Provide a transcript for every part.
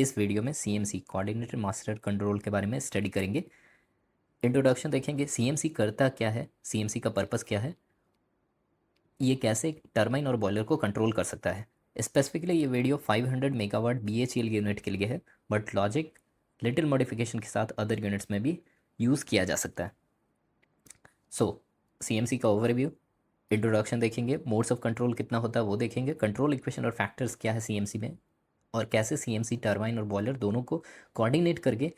इस वीडियो में CMC coordinated master control के बारे में स्टडी करेंगे। इंट्रोडक्शन देखेंगे, सीएमसी करता क्या है, सीएमसी का पर्पस क्या है, ये कैसे टरबाइन और बॉयलर को कंट्रोल कर सकता है। स्पेसिफिकली ये वीडियो 500 मेगावाट बीएचईएल यूनिट के लिए है, बट लॉजिक लिटिल मॉडिफिकेशन के साथ अदर यूनिट्स में भी यूज़ किया जा सकता है। सो सीएमसी का ओवरव्यू, इंट्रोडक्शन देखेंगे, मोड्स ऑफ कंट्रोल कितना होता है वो देखेंगे, कंट्रोल इक्वेशन और फैक्टर्स क्या है सीएमसी में, और कैसे सीएमसी टरबाइन और बॉयलर दोनों को कोऑर्डिनेट करके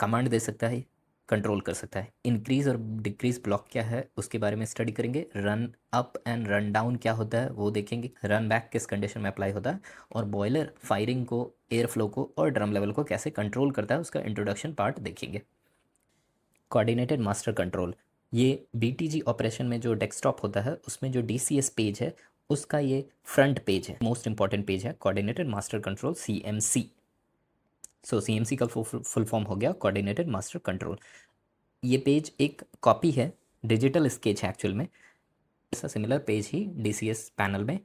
कमांड दे सकता है, कंट्रोल कर सकता है। इंक्रीज और डिक्रीज ब्लॉक क्या है उसके बारे में स्टडी करेंगे। Run up and run down क्या होता है वो देखेंगे। रन बैक किस कंडीशन में अप्लाई होता है, और बॉयलर फायरिंग को, एयर फ्लो को और ड्रम लेवल को कैसे कंट्रोल करता है उसका इंट्रोडक्शन पार्ट देखेंगे। कोऑर्डिनेटेड मास्टर कंट्रोल, ये बीटीजी ऑपरेशन में जो डेस्कटॉप होता है उसमें जो डीसीएस पेज है उसका ये फ्रंट पेज है, मोस्ट इंपॉर्टेंट पेज है कोऑर्डिनेटेड मास्टर कंट्रोल सीएमसी। सो सीएमसी का फुल फॉर्म हो गया कोऑर्डिनेटेड मास्टर कंट्रोल। ये पेज एक कॉपी है, डिजिटल स्केच है एक्चुअल में। ऐसा सिमिलर पेज ही डीसीएस पैनल में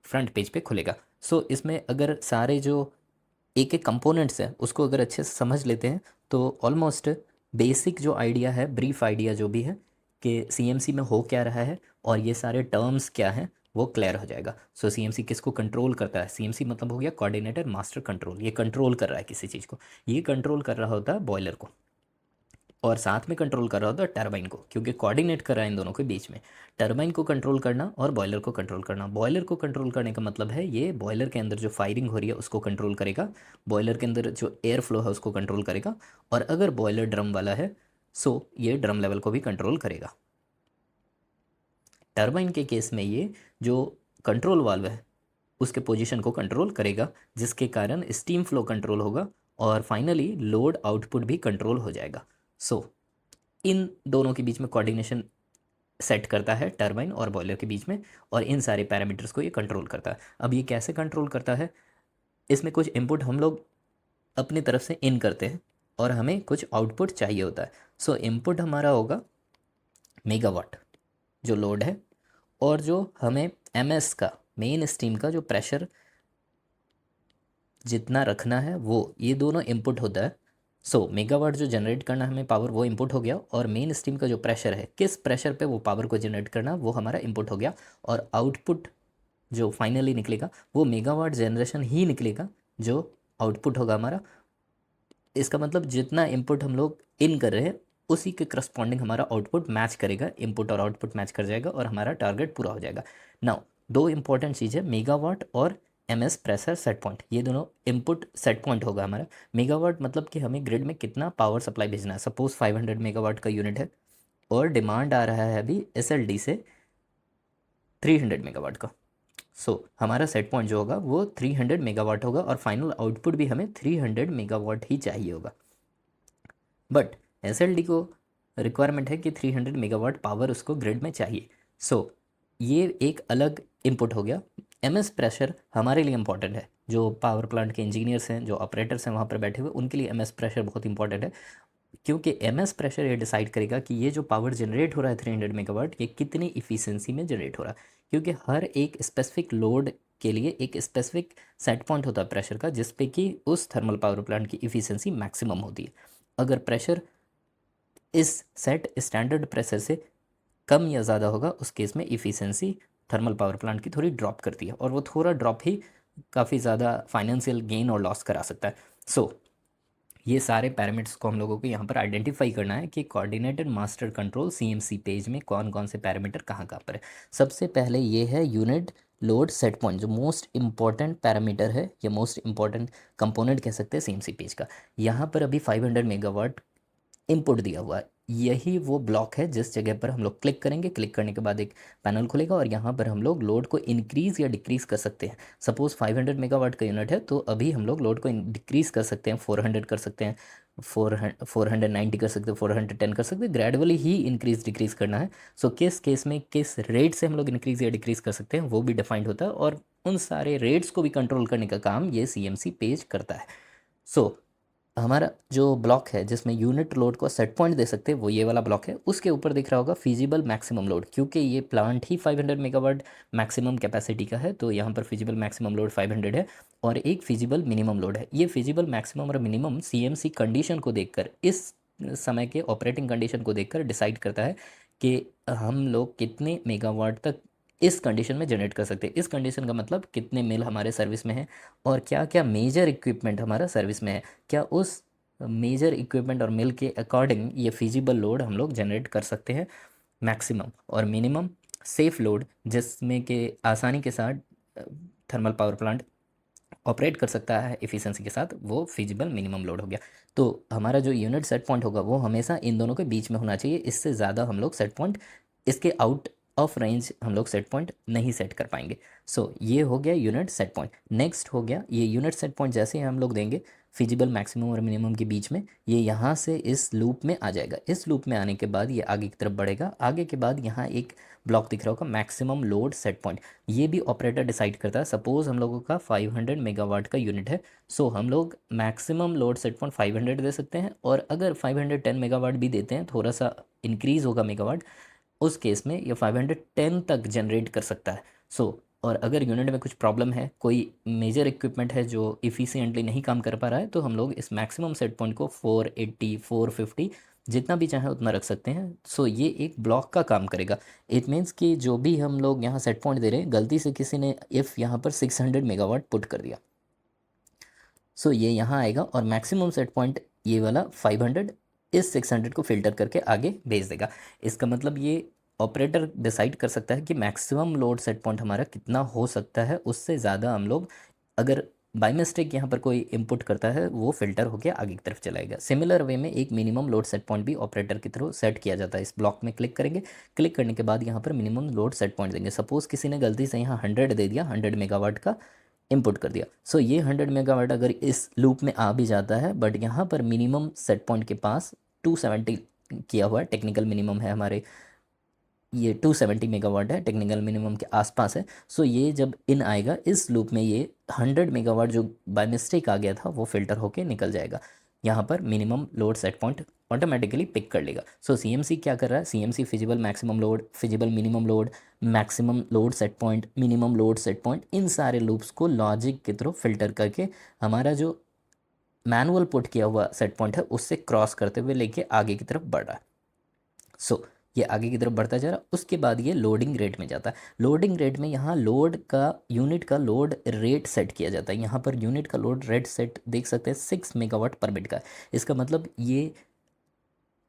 फ्रंट पेज पे खुलेगा। सो इसमें अगर सारे जो एक एक कंपोनेंट्स है उसको अगर अच्छे से समझ लेते हैं तो ऑलमोस्ट बेसिक जो आइडिया है, ब्रीफ आइडिया जो भी है कि सीएमसी में हो क्या रहा है और ये सारे टर्म्स क्या हैं वो क्लियर हो जाएगा। सो सीएमसी किसको कंट्रोल करता है, सीएमसी मतलब हो गया कोऑर्डिनेटेड मास्टर कंट्रोल। ये कंट्रोल कर रहा है किसी चीज़ को, ये कंट्रोल कर रहा होता है बॉयलर को, और साथ में कंट्रोल कर रहा होता है टरबाइन को, क्योंकि कोऑर्डिनेट कर रहा है इन दोनों के बीच में। टरबाइन को कंट्रोल करना और बॉयलर को कंट्रोल करना। बॉयलर को कंट्रोल करने का मतलब है ये बॉयलर के अंदर जो फायरिंग हो रही है उसको कंट्रोल करेगा, बॉयलर के अंदर जो एयर फ्लो है उसको कंट्रोल करेगा, और अगर बॉयलर ड्रम वाला है सो ये ड्रम लेवल को भी कंट्रोल करेगा। टरबाइन के केस में ये जो कंट्रोल वाल्व है उसके पोजीशन को कंट्रोल करेगा, जिसके कारण स्टीम फ्लो कंट्रोल होगा और फाइनली लोड आउटपुट भी कंट्रोल हो जाएगा। सो इन दोनों के बीच में कोऑर्डिनेशन सेट करता है टरबाइन और बॉयलर के बीच में, और इन सारे पैरामीटर्स को ये कंट्रोल करता है। अब ये कैसे कंट्रोल करता है, इसमें कुछ इनपुट हम लोग अपनी तरफ से इन करते हैं और हमें कुछ आउटपुट चाहिए होता है। सो इनपुट हमारा होगा मेगावाट जो लोड है, और जो हमें एमएस का मेन स्टीम का जो प्रेशर जितना रखना है वो, ये दोनों इनपुट होता है। सो मेगावाट जो जनरेट करना हमें पावर वो इनपुट हो गया, और मेन स्टीम का जो प्रेशर है किस प्रेशर पे वो पावर को जनरेट करना वो हमारा इनपुट हो गया, और आउटपुट जो फाइनली निकलेगा वो मेगावाट जनरेशन ही निकलेगा जो आउटपुट होगा हमारा। इसका मतलब जितना इनपुट हम लोग इन कर रहे हैं उसी के करस्पॉन्डिंग हमारा आउटपुट मैच करेगा, इनपुट और आउटपुट मैच कर जाएगा और हमारा टारगेट पूरा हो जाएगा। नाउ दो इंपॉर्टेंट चीज़ है, मेगावाट और एमएस प्रेशर सेट पॉइंट, ये दोनों इनपुट सेट पॉइंट होगा हमारा। मेगावाट मतलब कि हमें ग्रिड में कितना पावर सप्लाई भेजना है। सपोज 500 मेगावाट का यूनिट है और डिमांड आ रहा है अभी एसएलडी से 300 मेगावाट का। सो हमारा सेट पॉइंट जो होगा वो 300 मेगावाट होगा, और फाइनल आउटपुट भी हमें 300 मेगावाट ही चाहिए होगा। बट एसएलडी को रिक्वायरमेंट है कि 300 मेगावाट पावर उसको ग्रिड में चाहिए। सो ये एक अलग इनपुट हो गया। एमएस प्रेशर हमारे लिए इंपॉर्टेंट है, जो पावर प्लांट के इंजीनियर्स हैं, जो ऑपरेटर्स हैं वहाँ पर बैठे हुए, उनके लिए एमएस प्रेशर बहुत इंपॉर्टेंट है, क्योंकि एमएस प्रेशर ये डिसाइड करेगा कि ये जो पावर जनरेट हो रहा है 300 मेगावाट ये कितनी इफ़िशियंसी में जनरेट हो रहा है। क्योंकि हर एक स्पेसिफिक लोड के लिए एक स्पेसिफिक सेट पॉइंट होता है प्रेशर का, जिस पे कि उस थर्मल पावर प्लांट की इफ़िशियंसी मैक्सिमम होती है। अगर प्रेशर इस सेट स्टैंडर्ड प्रेशर से कम या ज़्यादा होगा उस केस में इफ़िशियंसी थर्मल पावर प्लांट की थोड़ी ड्रॉप करती है, और वो थोड़ा ड्रॉप ही काफ़ी ज़्यादा फाइनेंशियल गेन और लॉस करा सकता है। सो ये सारे पैरामीटर्स को हम लोगों को यहाँ पर आइडेंटिफाई करना है कि coordinated master control CMC page में कौन कौन से पैरामीटर कहाँ कहाँ पर है। सबसे पहले ये है यूनिट लोड सेट पॉइंट, जो मोस्ट इंपॉर्टेंट पैरामीटर है या मोस्ट इंपॉर्टेंट कंपोनेंट कह सकते हैं सीएमसी पेज का। यहाँ पर अभी 500 मेगावाट इनपुट दिया हुआ है, यही वो ब्लॉक है जिस जगह पर हम लोग क्लिक करेंगे। क्लिक करने के बाद एक पैनल खुलेगा और यहाँ पर हम लोग लोड को इंक्रीज़ या डिक्रीज़ कर सकते हैं। सपोज़ 500 मेगावाट का यूनिट है तो अभी हम लोग लोड को डिक्रीज़ कर सकते हैं, 400 कर सकते हैं, 490 कर सकते हैं, 410 कर सकते हैं। ग्रेजुअली ही इंक्रीज़ डिक्रीज़ करना है। सो किस केस में किस रेट से हम लोग इंक्रीज़ या डिक्रीज़ कर सकते हैं वो भी डिफाइंड होता है, और उन सारे रेट्स को भी कंट्रोल करने का काम ये सीएमसी पेज करता है। सो हमारा जो ब्लॉक है जिसमें यूनिट लोड को सेट पॉइंट दे सकते हैं वो ये वाला ब्लॉक है। उसके ऊपर दिख रहा होगा फिजिबल मैक्सिमम लोड, क्योंकि ये प्लांट ही 500 मेगावाट मैक्सिमम कैपेसिटी का है, तो यहाँ पर फिजिबल मैक्सिमम लोड 500 है और एक फिजिबल मिनिमम लोड है। ये फिजिबल मैक्सिमम और मिनिमम सीएमसी कंडीशन को देखकर, इस समय के ऑपरेटिंग कंडीशन को देखकर डिसाइड करता है कि हम लोग कितने मेगावाट तक इस कंडीशन में जनरेट कर सकते हैं। इस कंडीशन का मतलब कितने मिल हमारे सर्विस में है और क्या क्या मेजर इक्विपमेंट हमारा सर्विस में है, क्या उस मेजर इक्विपमेंट और मिल के अकॉर्डिंग ये फिजिबल लोड हम लोग जनरेट कर सकते हैं। मैक्सिमम और मिनिमम सेफ लोड, जिसमें कि आसानी के साथ थर्मल पावर प्लांट ऑपरेट कर सकता है एफिशिएंसी के साथ, वो फिजिबल मिनिमम लोड हो गया। तो हमारा जो यूनिट सेट पॉइंट होगा वो हमेशा इन दोनों के बीच में होना चाहिए। इससे ज़्यादा हम लोग सेट पॉइंट, इसके आउट ऑफ रेंज हम लोग सेट पॉइंट नहीं सेट कर पाएंगे। सो ये हो गया यूनिट सेट पॉइंट। नेक्स्ट हो गया ये यूनिट सेट पॉइंट, जैसे ही हम लोग देंगे फिजिबल मैक्सिमम और मिनिमम के बीच में, ये यहाँ से इस लूप में आ जाएगा। इस लूप में आने के बाद ये आगे की तरफ बढ़ेगा। आगे के बाद यहाँ एक ब्लॉक दिख रहा होगा मैक्सिमम लोड सेट पॉइंट, ये भी ऑपरेटर डिसाइड करता है। सपोज हम लोगों का 500 मेगावाट का यूनिट है, सो हम लोग मैक्सिमम लोड सेट पॉइंट 500 दे सकते हैं, और अगर 510 मेगावाट भी देते हैं, थोड़ा सा इंक्रीज होगा मेगावाट, उस केस में ये 510 तक जनरेट कर सकता है। सो और अगर यूनिट में कुछ प्रॉब्लम है, कोई मेजर इक्विपमेंट है जो इफ़िशिएंटली नहीं काम कर पा रहा है, तो हम लोग इस मैक्सिमम सेट पॉइंट को 480 450 जितना भी चाहे उतना रख सकते हैं। सो ये एक ब्लॉक का काम करेगा। इट मीन्स कि जो भी हम लोग यहाँ सेट पॉइंट दे रहे हैं, गलती से किसी ने इफ़ यहाँ पर 600 मेगावाट पुट कर दिया, सो ये यहाँ आएगा और मैक्सिमम सेट पॉइंट ये वाला 500 इस 600 को फिल्टर करके आगे भेज देगा। इसका मतलब ये ऑपरेटर डिसाइड कर सकता है कि मैक्सिमम लोड सेट पॉइंट हमारा कितना हो सकता है, उससे ज़्यादा हम लोग अगर बाय मिस्टेक यहाँ पर कोई इनपुट करता है, वो फिल्टर होकर आगे की तरफ चलाएगा। सिमिलर वे में एक मिनिमम लोड सेट पॉइंट भी ऑपरेटर की थ्रू सेट किया जाता है। इस ब्लॉक में क्लिक करेंगे, क्लिक करने के बाद यहाँ पर मिनिमम लोड सेट पॉइंट देंगे। सपोज़ किसी ने गलती से यहाँ 100 दे दिया, 100 मेगावाट का इनपुट कर दिया। सो ये 100 मेगावाट अगर इस लूप में आ भी जाता है, बट यहाँ पर मिनिमम सेट पॉइंट के पास 270 किया हुआ है, टेक्निकल मिनिमम है हमारे, ये 270 मेगावाट है, टेक्निकल मिनिमम के आसपास है। सो ये जब इन आएगा इस लूप में, ये 100 मेगावाट जो बाय मिस्टेक आ गया था वो फिल्टर होके निकल जाएगा। यहाँ पर minimum load set point automatically pick कर लेगा। सो सीएमसी क्या कर रहा है, CMC feasible maximum load, feasible minimum load, maximum load set point, minimum load set point, इन सारे लूप्स को लॉजिक के थ्रू फिल्टर करके हमारा जो मैनुअल पुट किया हुआ सेट पॉइंट है उससे क्रॉस करते हुए लेके आगे की तरफ बढ़ रहा है। सो ये आगे की तरफ बढ़ता जा रहा है। उसके बाद ये लोडिंग रेट में जाता है। लोडिंग रेट में यहाँ लोड का, यूनिट का लोड रेट सेट किया जाता है। यहाँ पर यूनिट का लोड रेट सेट देख सकते हैं 6 मेगावाट पर मिनट का। इसका मतलब ये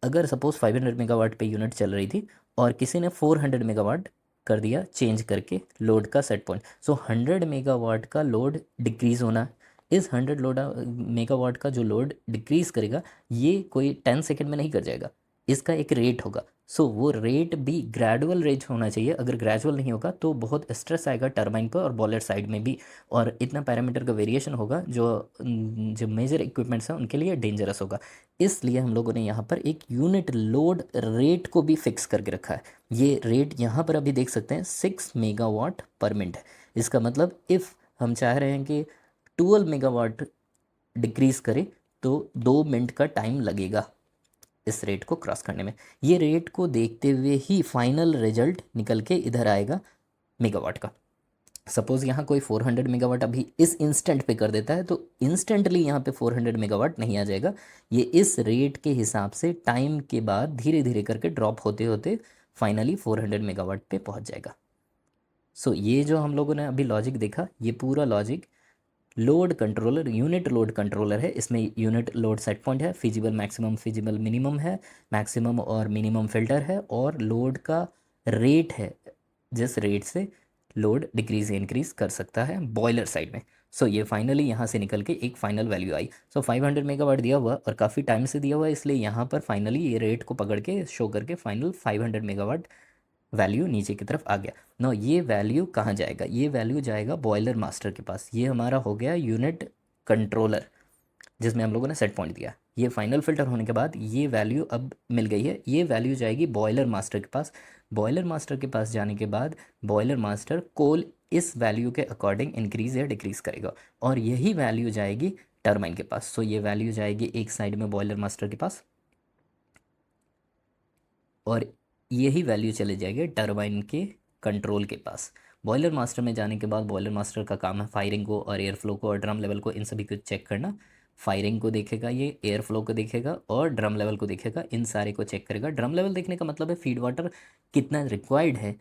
अगर सपोज 500 मेगावाट पे यूनिट चल रही थी और किसी ने 400 मेगावाट कर दिया चेंज करके लोड का सेट पॉइंट, सो 100 मेगावाट का लोड डिक्रीज़ होना। इस 100 मेगावाट का जो लोड डिक्रीज़ करेगा, ये कोई 10 सेकेंड में नहीं कर जाएगा, इसका एक रेट होगा। सो वो रेट भी ग्रेजुअल रेट होना चाहिए। अगर ग्रेजुअल नहीं होगा तो बहुत स्ट्रेस आएगा टरबाइन पर और बॉयलर साइड में भी, और इतना पैरामीटर का वेरिएशन होगा जो मेजर इक्विपमेंट्स हैं उनके लिए डेंजरस होगा। इसलिए हम लोगों ने यहाँ पर एक यूनिट लोड रेट को भी फिक्स करके रखा है। ये रेट यहाँ पर अभी देख सकते हैं 6 मेगावाट पर मिनट है। इसका मतलब इफ़ हम चाह रहे हैं कि 12 मेगावाट डिक्रीज़ करें तो 2 मिनट का टाइम लगेगा इस रेट को क्रॉस करने में। ये रेट को देखते हुए ही फाइनल रिजल्ट निकल के इधर आएगा मेगावाट का। सपोज़ यहाँ कोई 400 मेगावाट अभी इस इंस्टेंट पे कर देता है, तो इंस्टेंटली यहाँ पे 400 मेगावाट नहीं आ जाएगा। ये इस रेट के हिसाब से टाइम के बाद धीरे धीरे करके ड्रॉप होते होते फाइनली 400 मेगावाट पे पहुँच जाएगा। सो ये जो हम लोगों ने अभी लॉजिक देखा, ये पूरा logic load controller, unit load controller है। इसमें यूनिट लोड सेट पॉइंट है, फिजिबल मैक्सिमम फिजिबल मिनिमम है, मैक्सिमम और मिनिमम फिल्टर है, और लोड का रेट है, जिस रेट से लोड डिक्रीज इंक्रीज कर सकता है बॉयलर साइड में। सो ये फाइनली यहाँ से निकल के एक फाइनल वैल्यू आई। सो 500 मेगावाट दिया हुआ और काफ़ी टाइम से दिया हुआ है, इसलिए यहाँ पर फाइनली ये रेट को पकड़ के शो करके फाइनल 500 मेगावाट वैल्यू नीचे की तरफ आ गया। नो ये वैल्यू कहाँ जाएगा, ये वैल्यू जाएगा बॉयलर मास्टर के पास। ये हमारा हो गया यूनिट कंट्रोलर जिसमें हम लोगों ने सेट पॉइंट दिया। ये फाइनल फिल्टर होने के बाद ये वैल्यू अब मिल गई है, ये वैल्यू जाएगी बॉयलर मास्टर के पास। बॉयलर मास्टर के पास जाने के बाद बॉयलर मास्टर कोल इस वैल्यू के अकॉर्डिंग इंक्रीज़ या डिक्रीज़ करेगा, और यही वैल्यू जाएगी टरबाइन के पास। सो ये वैल्यू जाएगी एक साइड में बॉयलर मास्टर के पास और यही वैल्यू चले जाएगी टरबाइन के कंट्रोल के पास। बॉयलर मास्टर में जाने के बाद बॉयलर मास्टर का काम है फायरिंग को और एयर फ्लो को और ड्रम लेवल को, इन सभी को चेक करना। फायरिंग को देखेगा, ये एयर फ्लो को देखेगा और ड्रम लेवल को देखेगा, इन सारे को चेक करेगा। ड्रम लेवल देखने का मतलब है फीड वाटर कितना रिक्वायर्ड है।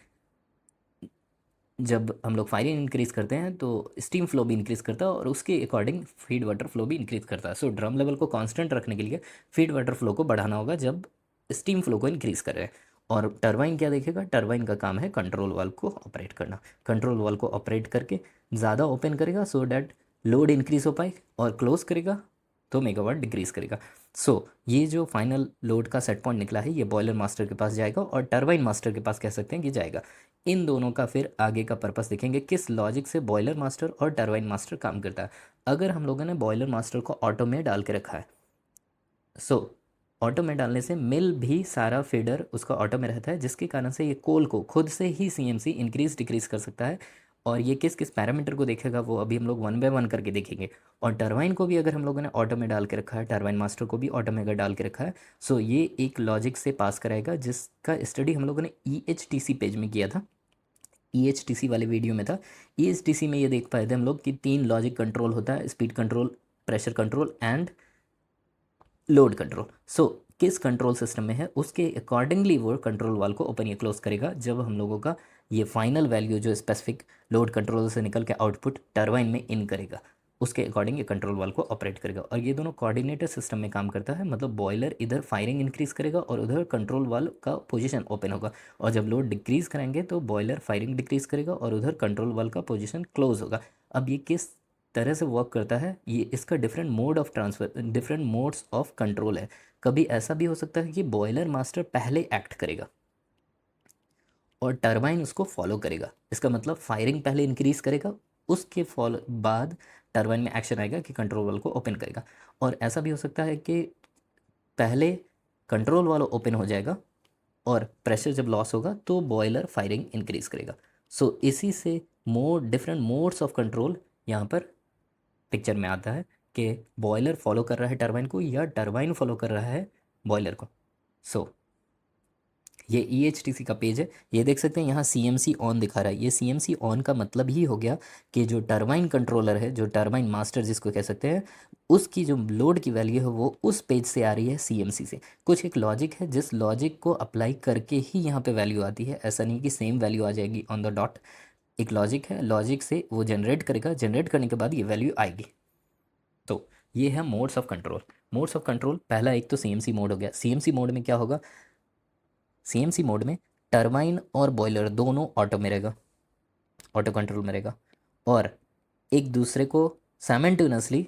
जब हम लोग फायरिंग इंक्रीज़ करते हैं तो स्टीम फ्लो भी इंक्रीज़ करता है और उसके अकॉर्डिंग फीड वाटर फ्लो भी इंक्रीज़ करता है। सो ड्रम लेवल को कांस्टेंट रखने के लिए फीड वाटर फ्लो को बढ़ाना होगा जब स्टीम फ्लो को इंक्रीज़ कर रहे हैं। और टरबाइन क्या देखेगा, टरबाइन का काम है कंट्रोल वाल्व को ऑपरेट करना। कंट्रोल वाल्व को ऑपरेट करके ज़्यादा ओपन करेगा सो डैट लोड इंक्रीज़ हो पाए और क्लोज करेगा तो मेगावाट डिक्रीज़ करेगा। सो ये जो फाइनल लोड का सेट पॉइंट निकला है ये बॉयलर मास्टर के पास जाएगा और टरबाइन मास्टर के पास कह सकते हैं कि जाएगा। इन दोनों का फिर आगे का पर्पस देखेंगे किस लॉजिक से बॉयलर मास्टर और टरबाइन मास्टर काम करता है। अगर हम लोगों ने बॉयलर मास्टर को ऑटो में डाल के रखा है, सो ऑटो में डालने से मिल भी सारा फीडर उसका ऑटो में रहता है, जिसके कारण से ये कोल को खुद से ही सीएमसी इंक्रीज डिक्रीज कर सकता है। और ये किस किस पैरामीटर को देखेगा वो अभी हम लोग वन बाय वन करके देखेंगे। और टरबाइन को भी अगर हम लोगों ने ऑटो में डाल के रखा है, टरबाइन मास्टर को भी ऑटो में अगर डाल के रखा है, सो ये एक लॉजिक से पास कराएगा जिसका स्टडी हम लोगों ने EHTC पेज में किया था। EHTC वाले वीडियो में था। EHTC में ये देख पाए थे हम लोग कि 3 लॉजिक कंट्रोल होता है, speed control, pressure control and load control. So किस कंट्रोल सिस्टम में है उसके अकॉर्डिंगली वो कंट्रोल वाल को ओपन या क्लोज करेगा। जब हम लोगों का ये फाइनल वैल्यू जो स्पेसिफिक लोड कंट्रोल से निकल के आउटपुट टरबाइन में इन करेगा, उसके अकॉर्डिंग ये कंट्रोल वाल को ऑपरेट करेगा। और ये दोनों कोऑर्डिनेटेड सिस्टम में काम करता है, मतलब बॉयलर इधर फायरिंग इंक्रीज करेगा और उधर कंट्रोल वाल का पोजीशन ओपन होगा। और जब लोड डिक्रीज करेंगे तो बॉयलर फायरिंग डिक्रीज करेगा और उधर कंट्रोल वाल का पोजीशन क्लोज होगा। अब ये किस तरह से वर्क करता है, ये इसका different mode of transfer, different modes of control है। कभी ऐसा भी हो सकता है कि बॉयलर मास्टर पहले एक्ट करेगा और टरबाइन उसको फॉलो करेगा। इसका मतलब फायरिंग पहले इंक्रीज करेगा, उसके फॉलो बाद टरबाइन में एक्शन आएगा कि कंट्रोल वाल्व को ओपन करेगा। और ऐसा भी हो सकता है कि पहले कंट्रोल वाल्व ओपन हो जाएगा और प्रेशर जब लॉस होगा तो बॉयलर फायरिंग इंक्रीज करेगा। सो इसी से डिफरेंट मोड्स ऑफ कंट्रोल यहाँ पर पिक्चर में आता है कि बॉयलर फॉलो कर रहा है टरबाइन को या टरबाइन फॉलो कर रहा है बॉयलर को। सो ये EHTC का पेज है, ये देख सकते हैं यहाँ CMC ऑन दिखा रहा है। ये CMC ऑन का मतलब ही हो गया कि जो टरबाइन कंट्रोलर है, जो टरबाइन मास्टर जिसको कह सकते हैं, उसकी जो लोड की वैल्यू है वो उस पेज से आ रही है CMC से। कुछ एक लॉजिक है जिस लॉजिक को अप्लाई करके ही यहाँ पे वैल्यू आती है, ऐसा नहीं कि सेम वैल्यू आ जाएगी ऑन द डॉट। एक लॉजिक है, लॉजिक से वो जनरेट करेगा, जनरेट करने के बाद ये वैल्यू आएगी। तो ये है modes of control. Modes of control पहला एक तो CMC मोड हो गया। CMC मोड में क्या होगा, CMC मोड में टरबाइन और बॉयलर दोनों ऑटो में रहेगा, ऑटो कंट्रोल में रहेगा और एक दूसरे को साइमल्टेनियसली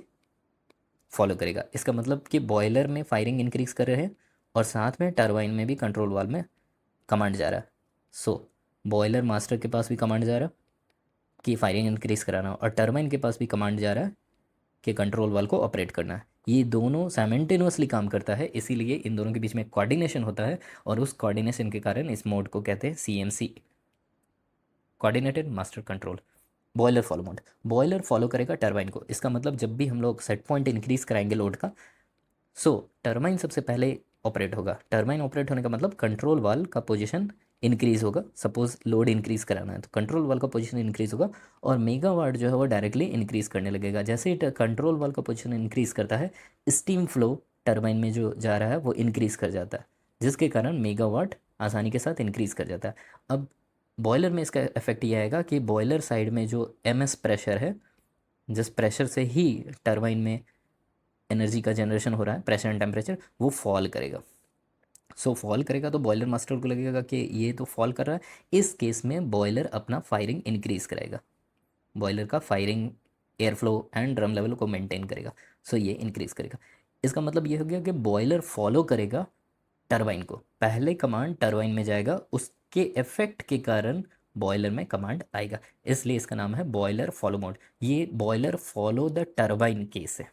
फॉलो करेगा। इसका मतलब कि बॉयलर में फायरिंग इंक्रीज कर रहे हैं और साथ में टरबाइन में भी कंट्रोल वाल्व में कमांड जा रहा है। सो बॉयलर मास्टर के पास भी कमांड जा रहा है कि फायरिंग इंक्रीज कराना और टरबाइन के पास भी कमांड जा रहा है कि कंट्रोल वाल्व को ऑपरेट करना है। ये दोनों साइमल्टेनियसली काम करता है, इसीलिए इन दोनों के बीच में कोऑर्डिनेशन होता है और उस कोऑर्डिनेशन के कारण इस मोड को कहते हैं CMC, coordinated master control. Boiler follow mode, boiler follow करेगा टरबाइन को। इसका मतलब जब भी हम लोग सेट पॉइंट इंक्रीज कराएंगे लोड का, सो टरबाइन सबसे पहले ऑपरेट होगा। टरबाइन ऑपरेट होने का मतलब कंट्रोल वाल्व का पोजीशन इंक्रीज होगा। सपोज लोड इंक्रीज कराना है तो कंट्रोल वाल्व का पोजीशन इंक्रीज होगा और मेगावाट जो है वो डायरेक्टली इंक्रीज करने लगेगा। जैसे ही कंट्रोल वाल्व का पोजीशन इंक्रीज करता है, स्टीम फ्लो टरबाइन में जो जा रहा है वो इंक्रीज कर जाता है, जिसके कारण मेगावाट आसानी के साथ इंक्रीज कर जाता है। अब बॉयलर में इसका इफेक्ट ये आएगा कि बॉयलर साइड में जो MS प्रेशर है, जिस प्रेशर से ही टरबाइन में एनर्जी का जनरेशन हो रहा है, प्रेशर एंड टेम्परेचर, वो फॉल करेगा। सो फॉल करेगा तो बॉयलर मास्टर को लगेगा कि ये तो फॉल कर रहा है। इस केस में बॉयलर अपना फायरिंग इंक्रीज करेगा, बॉयलर का firing air flow and drum level को मेंटेन करेगा। सो ये इंक्रीज करेगा। इसका मतलब ये हो गया कि बॉयलर फॉलो करेगा टरबाइन को, पहले कमांड टरबाइन में जाएगा, उसके इफेक्ट के कारण बॉयलर में कमांड आएगा, इसलिए इसका नाम है बॉयलर फॉलो मोड। ये boiler follow the turbine case है।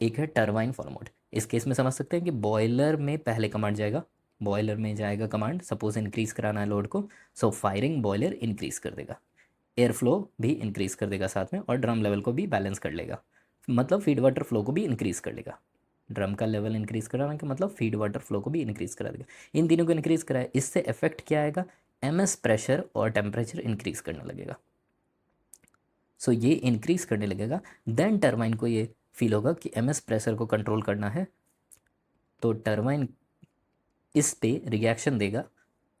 एक है टरबाइन फॉलो मोड, इस केस में समझ सकते हैं कि बॉयलर में पहले कमांड जाएगा, बॉयलर में जाएगा कमांड, सपोज इंक्रीज कराना है लोड को, सो फायरिंग बॉयलर इंक्रीज कर देगा, एयर फ्लो भी इंक्रीज कर देगा साथ में और ड्रम लेवल को भी बैलेंस कर लेगा। मतलब फीड वाटर फ्लो को भी इंक्रीज़ कर लेगा। ड्रम का लेवल इंक्रीज़ कराना का मतलब फीड वाटर फ्लो को भी इंक्रीज़ करा देगा। इन तीनों को इंक्रीज़ कराए, इससे इफेक्ट क्या आएगा, एमएस प्रेशर और टेम्परेचर इंक्रीज़ करने लगेगा। सो ये इंक्रीज़ करने लगेगा, देन टरबाइन को ये फील होगा कि एमएस प्रेशर को कंट्रोल करना है, तो टरबाइन इस पे रिएक्शन देगा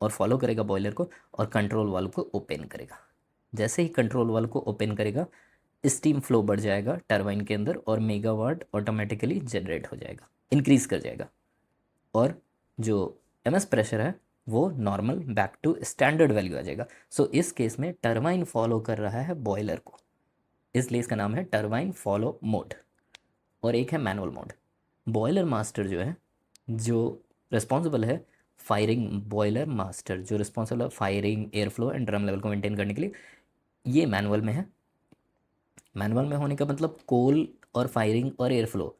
और फॉलो करेगा बॉयलर को, और कंट्रोल वाल्व को ओपन करेगा। जैसे ही कंट्रोल वाल्व को ओपन करेगा, स्टीम फ्लो बढ़ जाएगा टरबाइन के अंदर और मेगावाट ऑटोमेटिकली जनरेट हो जाएगा, इंक्रीज़ कर जाएगा, और जो एमएस प्रेशर है वो normal back to standard value आ जाएगा। सो इस केस में टरबाइन फॉलो कर रहा है बॉयलर को, इसलिए इसका नाम है टरबाइन फॉलो मोड। और एक है मैनुअल मोड। बॉयलर मास्टर जो है, जो रिस्पॉन्सिबल है फायरिंग, बॉयलर मास्टर जो रिस्पॉन्सिबल है firing, air flow and drum level को मेंटेन करने के लिए, ये मैनुअल में है। मैनुअल में होने का मतलब कोल और फायरिंग और एयर फ्लो,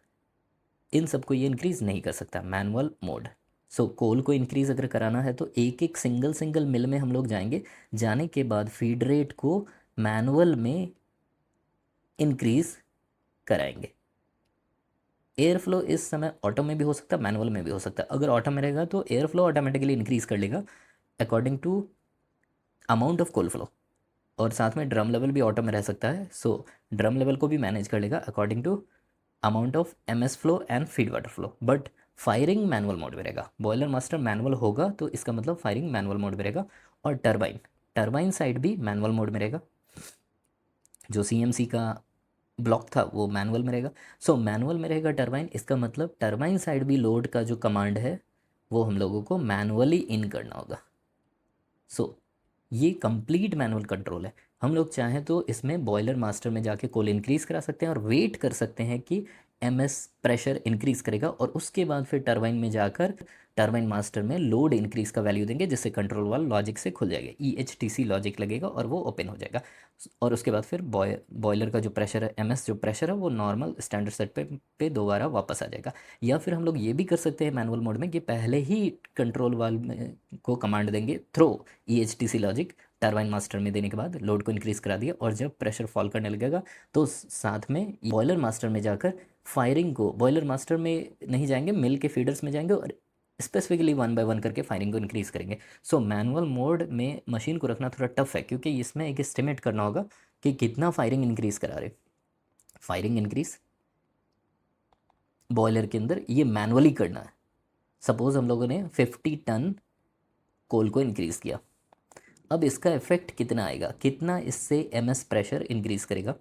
इन सबको ये इंक्रीज़ नहीं कर सकता, मैनुअल मोड। सो कोल को इंक्रीज़ अगर कराना है तो एक एक सिंगल सिंगल मिल में हम लोग जाएंगे, जाने के बाद फीड रेट को मैनुअल में इंक्रीज़ कराएंगे। एयर फ्लो इस समय ऑटो में भी हो सकता है, मैनुअल में भी हो सकता है। अगर ऑटो में रहेगा तो एयर फ्लो ऑटोमेटिकली इंक्रीज़ कर लेगा according to amount of coal flow, और साथ में ड्रम लेवल भी ऑटो में रह सकता है। सो ड्रम लेवल को भी मैनेज कर लेगा according to amount of MS flow and feed water flow. But firing manual mode में रहेगा। बॉयलर मास्टर मैनुअल होगा तो इसका मतलब फायरिंग मैनुअल मोड में रहेगा। और टरबाइन, टरबाइन साइड भी मैनुअल मोड में रहेगा। जो सीएमसी का ब्लॉक था वो मैनुअल में रहेगा। सो मैनुअल में रहेगा टरबाइन, इसका मतलब टरबाइन साइड भी लोड का जो कमांड है वो हम लोगों को मैनुअली इन करना होगा। सो ये कंप्लीट मैनुअल कंट्रोल है। हम लोग चाहें तो इसमें बॉयलर मास्टर में जाके कोल इंक्रीज़ करा सकते हैं और वेट कर सकते हैं कि एमएस प्रेशर इंक्रीज़ करेगा, और उसके बाद फिर टरबाइन में जाकर टरबाइन मास्टर में लोड इंक्रीज़ का वैल्यू देंगे, जिससे कंट्रोल वाल्व लॉजिक से खुल जाएगा, EHTC लॉजिक लगेगा और वो ओपन हो जाएगा। और उसके बाद फिर बॉयलर का जो प्रेशर है, एमएस जो प्रेशर है, वो नॉर्मल स्टैंडर्ड सेट पे दोबारा वापस आ जाएगा। या फिर हम लोग ये भी कर सकते हैं मैनुअल मोड में कि पहले ही कंट्रोल वाल्व में को कमांड देंगे through EHTC logic turbine master में देने के बाद लोड को इंक्रीज़ करा दिया, और जब प्रेशर फॉल करने लगेगा तो साथ में बॉयलर मास्टर में जाकर फायरिंग को, बॉयलर मास्टर में नहीं जाएंगे, मिल के फीडर्स में जाएंगे और स्पेसिफिकली 1 बाय 1 करके फायरिंग को इंक्रीज़ करेंगे। सो मैनुअल मोड में मशीन को रखना थोड़ा टफ है, क्योंकि इसमें एक एस्टिमेट करना होगा कि कितना फायरिंग इंक्रीज़ करा रहे। फायरिंग इंक्रीज़ बॉयलर के अंदर ये मैनुअली करना है। सपोज़ हम लोगों ने 50 टन कोल को इंक्रीज़ किया, अब इसका इफेक्ट कितना आएगा, कितना इससे एमएस प्रेशर इंक्रीज़ करेगा,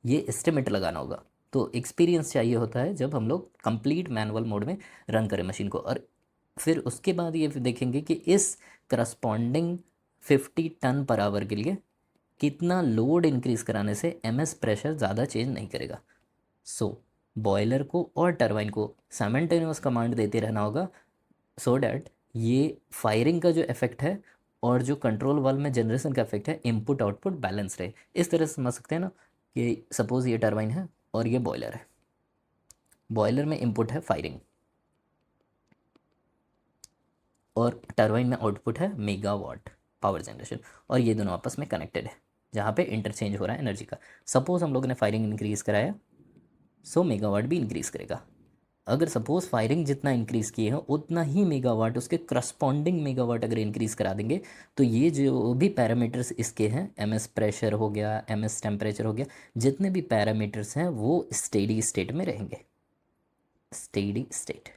ये एस्टिमेट लगाना होगा। तो एक्सपीरियंस चाहिए होता है जब हम लोग कंप्लीट मैनुअल मोड में रन करें मशीन को, और फिर उसके बाद ये देखेंगे कि इस करस्पॉन्डिंग 50 टन पर आवर के लिए कितना लोड इंक्रीज़ कराने से एमएस प्रेशर ज़्यादा चेंज नहीं करेगा। सो बॉयलर को और टरबाइन को साइमल्टेनियस कमांड देते रहना होगा, सो डैट ये फायरिंग का जो इफेक्ट है और जो कंट्रोल वाल्व में जनरेशन का इफेक्ट है, इनपुट आउटपुट बैलेंस रहे। इस तरह से समझ सकते हैं ना कि सपोज़ ये टरबाइन है और ये बॉयलर है। बॉयलर में इनपुट है फायरिंग और टरबाइन में आउटपुट है मेगावाट पावर जनरेशन, और ये दोनों आपस में कनेक्टेड है, जहाँ पे इंटरचेंज हो रहा है एनर्जी का। सपोज़ हम लोगों ने फायरिंग इंक्रीज़ कराया, सो मेगावाट भी इंक्रीज़ करेगा। अगर सपोज़ फायरिंग जितना इंक्रीज़ किए हैं उतना ही मेगावाट, उसके करस्पॉन्डिंग मेगावाट अगर इंक्रीज़ करा देंगे, तो ये जो भी पैरामीटर्स इसके हैं, एमएस प्रेशर हो गया, एमएस टेम्परेचर हो गया, जितने भी पैरामीटर्स हैं वो स्टेडी स्टेट में रहेंगे, steady state.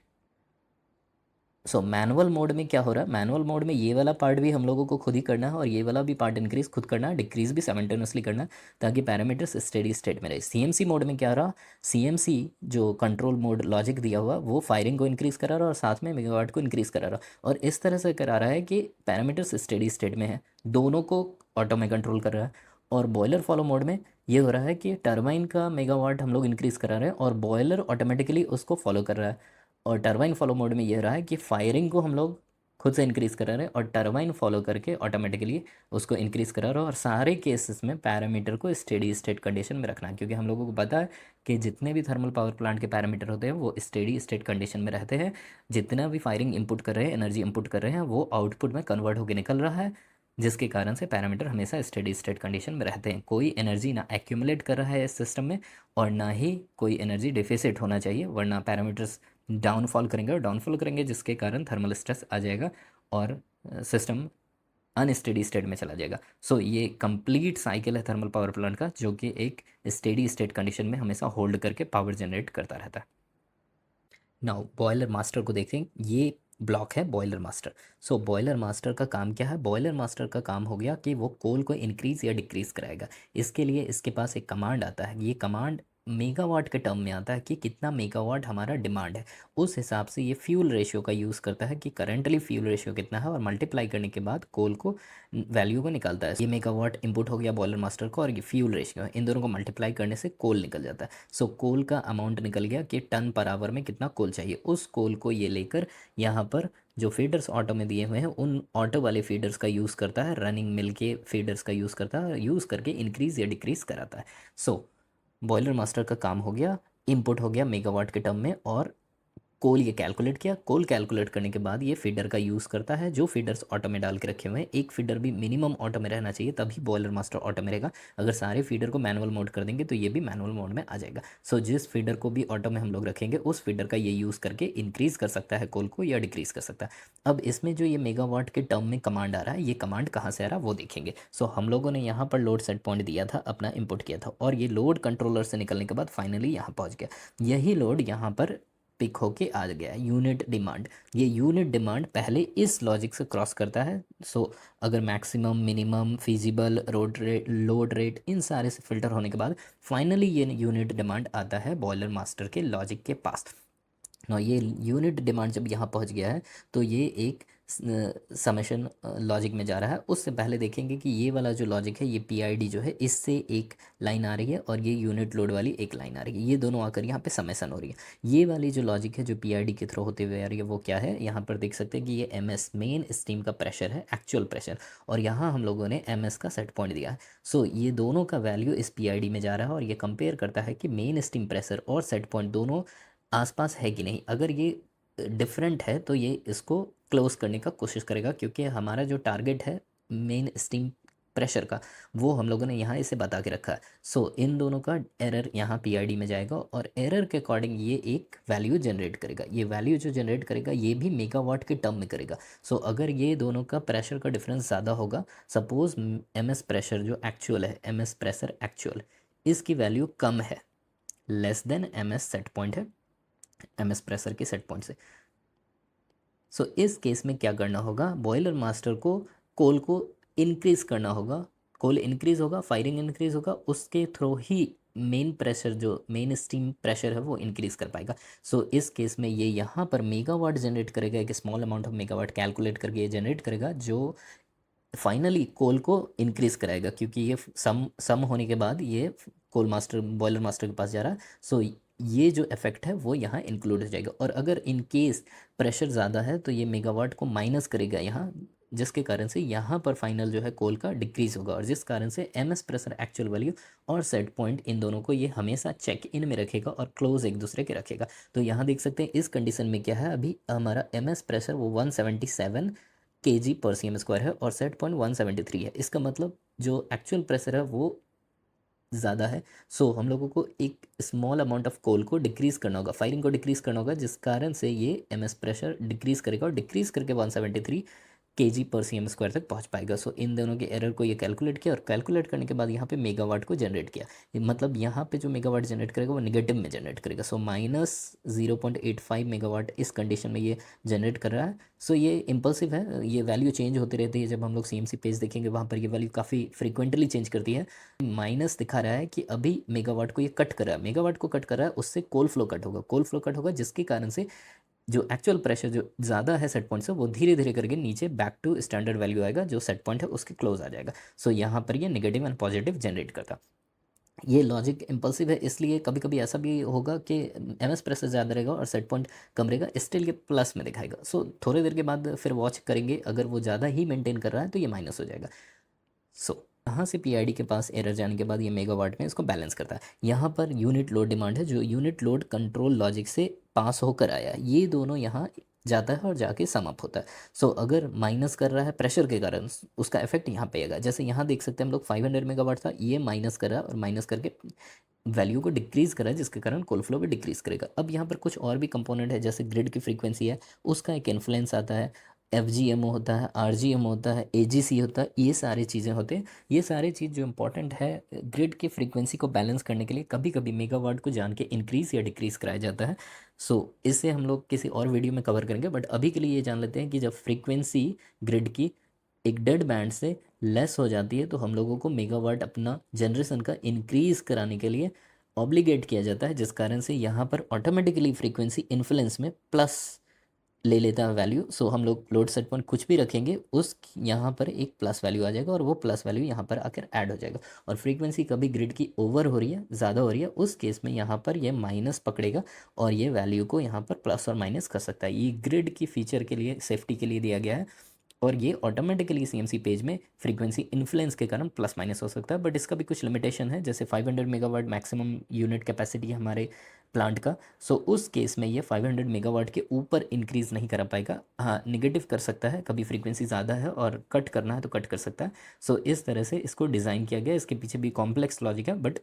So manual mode में क्या हो रहा है, मैनुअल मोड में ये वाला पार्ट भी हम लोगों को खुद ही करना है, और ये वाला भी पार्ट इंक्रीज़ खुद करना है, डिक्रीज़ भी साइमल्टेनियसली करना है, ताकि पैरामीटर्स स्टेडी स्टेट में रहे। सीएमसी मोड में क्या रहा, सीएमसी जो कंट्रोल मोड लॉजिक दिया हुआ वो फायरिंग को इंक्रीज़ करा रहा और साथ में मेगावाट को इंक्रीज़ करा रहा, और इस तरह से करा रहा है कि पैरामीटर्स स्टेडी स्टेट में है, दोनों को ऑटो में कंट्रोल कर रहा है। और बॉयलर फॉलो मोड में ये हो रहा है कि टरबाइन का मेगावाट हम लोग इंक्रीज़ करा रहे हैं और बॉयलर ऑटोमेटिकली उसको फॉलो कर रहा है। और टरबाइन फॉलो मोड में ये रहा है कि फायरिंग को हम लोग खुद से इंक्रीज़ करा रहे हैं और टरबाइन फॉलो करके ऑटोमेटिकली उसको इंक्रीज़ करा रहा है। और सारे केसेस में पैरामीटर को स्टेडी स्टेट कंडीशन में रखना है, क्योंकि हम लोगों को पता है कि जितने भी थर्मल पावर प्लांट के पैरामीटर होते हैं वो स्टेडी स्टेट कंडीशन में रहते हैं। जितना भी फायरिंग इनपुट कर रहे हैं, एनर्जी इनपुट कर रहे हैं, वो आउटपुट में कन्वर्ट होकर निकल रहा है जिसके कारण से पैरामीटर हमेशा स्टेडी स्टेट कंडीशन में रहते हैं। कोई एनर्जी ना एक्यूमुलेट कर रहा है इस सिस्टम में और ना ही कोई एनर्जी डिफिसिट होना चाहिए, वरना पैरामीटर्स डाउनफॉल करेंगे और डाउनफॉल करेंगे जिसके कारण थर्मल स्ट्रेस आ जाएगा और सिस्टम अनस्टेडी स्टेट में चला जाएगा। सो ये कंप्लीट साइकिल है थर्मल पावर प्लांट का, जो कि एक स्टेडी स्टेट कंडीशन में हमेशा होल्ड करके पावर जनरेट करता रहता है। नाउ बॉयलर मास्टर को देखते हैं। ये ब्लॉक है बॉयलर मास्टर। सो बॉयलर मास्टर का काम क्या है? बॉयलर मास्टर का काम हो गया कि वो कोल को इंक्रीज या डिक्रीज कराएगा। इसके लिए इसके पास एक कमांड आता है। ये कमांड मेगावाट के टर्म में आता है कि कितना मेगावाट हमारा डिमांड है। उस हिसाब से ये फ्यूल रेशियो का यूज़ करता है कि करंटली फ्यूल रेशियो कितना है, और मल्टीप्लाई करने के बाद कोल को वैल्यू को निकालता है। ये मेगावाट इनपुट हो गया बॉयलर मास्टर को, और ये फ्यूल रेशियो है, इन दोनों को मल्टीप्लाई करने से कोल निकल जाता है। सो कोल का अमाउंट निकल गया कि टन पर आवर में कितना कोल चाहिए। उस कोल को ये लेकर यहाँ पर जो फीडर्स ऑटो में दिए हुए हैं उन ऑटो वाले फीडर्स का यूज़ करता है, रनिंग मिल के फीडर्स का यूज़ करता है, यूज़ करके इंक्रीज या डिक्रीज कराता है। सो बॉयलर मास्टर का काम हो गया, इनपुट हो गया मेगावाट के टर्म में, और कोल ये कैलकुलेट किया। कोल कैलकुलेट करने के बाद ये फीडर का यूज़ करता है, जो फीडर्स ऑटो में डाल के रखे हुए हैं। एक फीडर भी मिनिमम ऑटो में रहना चाहिए, तभी बॉयलर मास्टर ऑटो में रहेगा। अगर सारे फीडर को मैनुअल मोड कर देंगे तो ये भी मैनुअल मोड में आ जाएगा। सो जिस फीडर को भी ऑटो में हम लोग रखेंगे उस फीडर का ये यूज़ करके इंक्रीज़ कर सकता है कोल को या डिक्रीज़ कर सकता है। अब इसमें जो ये मेगावाट के टर्म में कमांड आ रहा है, ये कमांड कहाँ से आ रहा है वो देखेंगे। सो हम लोगों ने यहाँ पर लोड सेट पॉइंट दिया था, अपना इनपुट किया था, और ये लोड कंट्रोलर से निकलने के बाद फाइनली यहाँ पहुँच गया। यही लोड यहाँ पर पिक होके आ गया यूनिट डिमांड। ये यूनिट डिमांड पहले इस लॉजिक से क्रॉस करता है। सो अगर maximum, minimum, feasible, road rate, load rate, इन सारे से फिल्टर होने के बाद फाइनली ये यूनिट डिमांड आता है बॉयलर मास्टर के लॉजिक के पास। ना ये यूनिट डिमांड जब यहाँ पहुँच गया है तो ये एक समेशन लॉजिक में जा रहा है। उससे पहले देखेंगे कि ये वाला जो लॉजिक है, ये पीआईडी जो है, इससे एक लाइन आ रही है और ये यूनिट लोड वाली एक लाइन आ रही है। ये दोनों आकर यहाँ पे समेशन हो रही है। ये वाली जो लॉजिक है जो पीआईडी के थ्रू होते हुए आ रही है वो क्या है? यहाँ पर देख सकते हैं कि ये एमएस मेन स्टीम का प्रेशर है, एक्चुअल प्रेशर, और यहाँ हम लोगों ने एमएस का सेट पॉइंट दिया है। सो ये दोनों का वैल्यू इस पीआईडी में जा रहा है और ये कंपेयर करता है कि मेन स्टीम प्रेशर और सेट पॉइंट दोनों आसपास है कि नहीं। अगर ये डिफरेंट है तो ये इसको क्लोज करने का कोशिश करेगा, क्योंकि हमारा जो टारगेट है मेन स्टीम प्रेशर का, वो हम लोगों ने यहाँ इसे बता के रखा है। सो इन दोनों का एरर यहाँ पीआईडी में जाएगा और एरर के अकॉर्डिंग ये एक वैल्यू जनरेट करेगा। ये वैल्यू जो जनरेट करेगा ये भी मेगावाट के टर्म में करेगा। सो अगर ये दोनों का प्रेशर का डिफरेंस ज़्यादा होगा, सपोज एमएस प्रेशर जो एक्चुअल है, एमएस प्रेशर एक्चुअल, इसकी वैल्यू कम है, less than MS set point है, एमएस प्रेशर के सेट पॉइंट से। सो इस केस में क्या करना होगा? बॉयलर मास्टर को कोल को इंक्रीज़ करना होगा। कोल इंक्रीज़ होगा, फायरिंग इंक्रीज़ होगा, उसके थ्रू ही मेन प्रेशर, जो मेन स्टीम प्रेशर है, वो इंक्रीज़ कर पाएगा। सो इस केस में ये यहाँ पर मेगावाट जनरेट करेगा, एक small amount of megawatt calculate करके ये जनरेट करेगा, जो फाइनली कोल को इंक्रीज़ कराएगा, क्योंकि ये सम होने के बाद ये कोल मास्टर बॉयलर मास्टर के पास जा रहा है। सो ये जो इफेक्ट है वो यहाँ इंक्लूड हो जाएगा। और अगर इन केस प्रेशर ज़्यादा है तो ये मेगावाट को माइनस करेगा यहाँ, जिसके कारण से यहाँ पर फाइनल जो है कोल का डिक्रीज़ होगा, और जिस कारण से एमएस प्रेशर एक्चुअल वैल्यू और सेट पॉइंट, इन दोनों को ये हमेशा चेक इन में रखेगा और क्लोज एक दूसरे के रखेगा। तो यहाँ देख सकते हैं इस कंडीशन में क्या है, अभी हमारा एमएस प्रेशर वो 177 kg पर सी एम स्क्वायर है और सेट पॉइंट 173 है। इसका मतलब जो एक्चुअल प्रेशर है वो ज़्यादा है। सो हम लोगों को एक स्मॉल अमाउंट ऑफ कोल को डिक्रीज़ करना होगा, फायरिंग को डिक्रीज़ करना होगा, जिस कारण से ये एमएस प्रेशर डिक्रीज़ करेगा और डिक्रीज़ करके 173 kg पर सी एम स्क्वायर तक पहुंच पाएगा। सो इन दोनों के एरर को ये कैलकुलेट किया, और कैलकुलेट करने के बाद यहाँ पे मेगावाट को जनरेट किया। मतलब यहाँ पे जो मेगावाट जनरेट करेगा वो निगेटिव में जनरेट करेगा। सो -0.85 मेगावाट इस कंडीशन में ये जनरेट कर रहा है। सो ये इम्पल्सिव है, ये वैल्यू चेंज होती रहती है। जब हम लोग सीएमसी पेज देखेंगे वहाँ पर ये वैल्यू काफ़ी फ्रिक्वेंटली चेंज करती है। माइनस दिखा रहा है कि अभी मेगावाट को ये कट कर रहा है, मेगावाट को कट कर रहा है, उससे कोल फ्लो कट होगा, कोल फ्लो कट होगा, जिसके कारण से जो एक्चुअल प्रेशर जो ज़्यादा है सेट पॉइंट से, वो धीरे धीरे करके नीचे बैक टू स्टैंडर्ड वैल्यू आएगा, जो सेट पॉइंट है उसके क्लोज आ जाएगा। सो यहाँ पर ये नेगेटिव एंड पॉजिटिव जनरेट करता। ये लॉजिक इम्पल्सिव है, इसलिए कभी कभी ऐसा भी होगा कि एमएस प्रेशर ज़्यादा रहेगा और सेट पॉइंट कम रहेगा, स्टिल ये प्लस में दिखाएगा। सो थोड़ी देर के बाद फिर वॉच करेंगे, अगर वो ज़्यादा ही मेंटेन कर रहा है तो ये माइनस हो जाएगा। सो यहाँ से पीआईडी के पास एरर जाने के बाद ये मेगावाट में इसको बैलेंस करता है। यहाँ पर यूनिट लोड डिमांड है जो यूनिट लोड कंट्रोल लॉजिक से पास होकर आया है, ये दोनों यहाँ जाता है और जाके सम अप होता है। सो अगर माइनस कर रहा है प्रेशर के कारण, उसका इफेक्ट यहाँ पे आएगा। जैसे यहाँ देख सकते हैं हम लोग 500 मेगावाट था, ये माइनस कर रहा है और माइनस करके वैल्यू को डिक्रीज़ करा है, जिसके कारण कोल फ्लो भी डिक्रीज़ करेगा। अब यहाँ पर कुछ और भी कंपोनेंट है, जैसे ग्रिड की फ्रीक्वेंसी है, उसका एक इन्फ्लुएंस आता है, एफ होता है, आर होता है, ए होता है, ये सारी चीज़ें होते हैं। ये सारी चीज़ जो इंपॉर्टेंट है ग्रिड की फ्रीक्वेंसी को बैलेंस करने के लिए, कभी कभी मेगावाट को जान के इंक्रीज़ या डिक्रीज़ कराया जाता है। सो इससे हम लोग किसी और वीडियो में कवर करेंगे, बट अभी के लिए ये जान लेते हैं कि जब फ्रीक्वेंसी ग्रिड की एक डेड बैंड से लेस हो जाती है तो हम लोगों को मेगावाट अपना जनरेशन का इंक्रीज़ कराने के लिए ऑब्लिगेट किया जाता है, जिस कारण से यहाँ पर ऑटोमेटिकली फ्रीक्वेंसी इन्फ्लुएंस में प्लस ले लेता है वैल्यू। सो हम लोग लोड सेट पॉइंट कुछ भी रखेंगे, उस यहाँ पर एक प्लस वैल्यू आ जाएगा और वो प्लस वैल्यू यहाँ पर आकर ऐड हो जाएगा। और फ्रीक्वेंसी कभी ग्रिड की ओवर हो रही है, ज़्यादा हो रही है, उस केस में यहाँ पर ये माइनस पकड़ेगा और ये वैल्यू को यहाँ पर प्लस और माइनस कर सकता है। ये ग्रिड की फीचर के लिए, सेफ्टी के लिए दिया गया है। और ये ऑटोमेटिकली सीएमसी पेज में फ्रीक्वेंसी इन्फ्लुएंस के कारण प्लस माइनस हो सकता है, बट इसका भी कुछ लिमिटेशन है। जैसे 500 मेगावाट मैक्सिमम यूनिट कैपेसिटी है हमारे प्लांट का। सो उस केस में ये 500 मेगावाट के ऊपर इंक्रीज़ नहीं कर पाएगा। हाँ, निगेटिव कर सकता है, कभी फ्रीक्वेंसी ज़्यादा है और कट करना है तो कट कर सकता है। सो इस तरह से इसको डिज़ाइन किया गया। इसके पीछे भी कॉम्प्लेक्स लॉजिक है, बट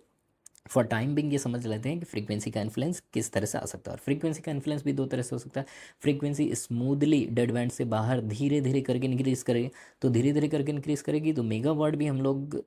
फॉर टाइम बिंग ये समझ लेते हैं कि फ्रीक्वेंसी का इन्फ्लुएंस किस तरह से आ सकता है। और फ्रीक्वेंसी का इन्फ्लुएंस भी दो तरह से हो सकता है। फ्रीक्वेंसी स्मूथली डेड बैंड से बाहर धीरे धीरे करके इंक्रीज़ करे, तो धीरे धीरे करके इंक्रीज़ करेगी तो मेगावाट भी हम लोग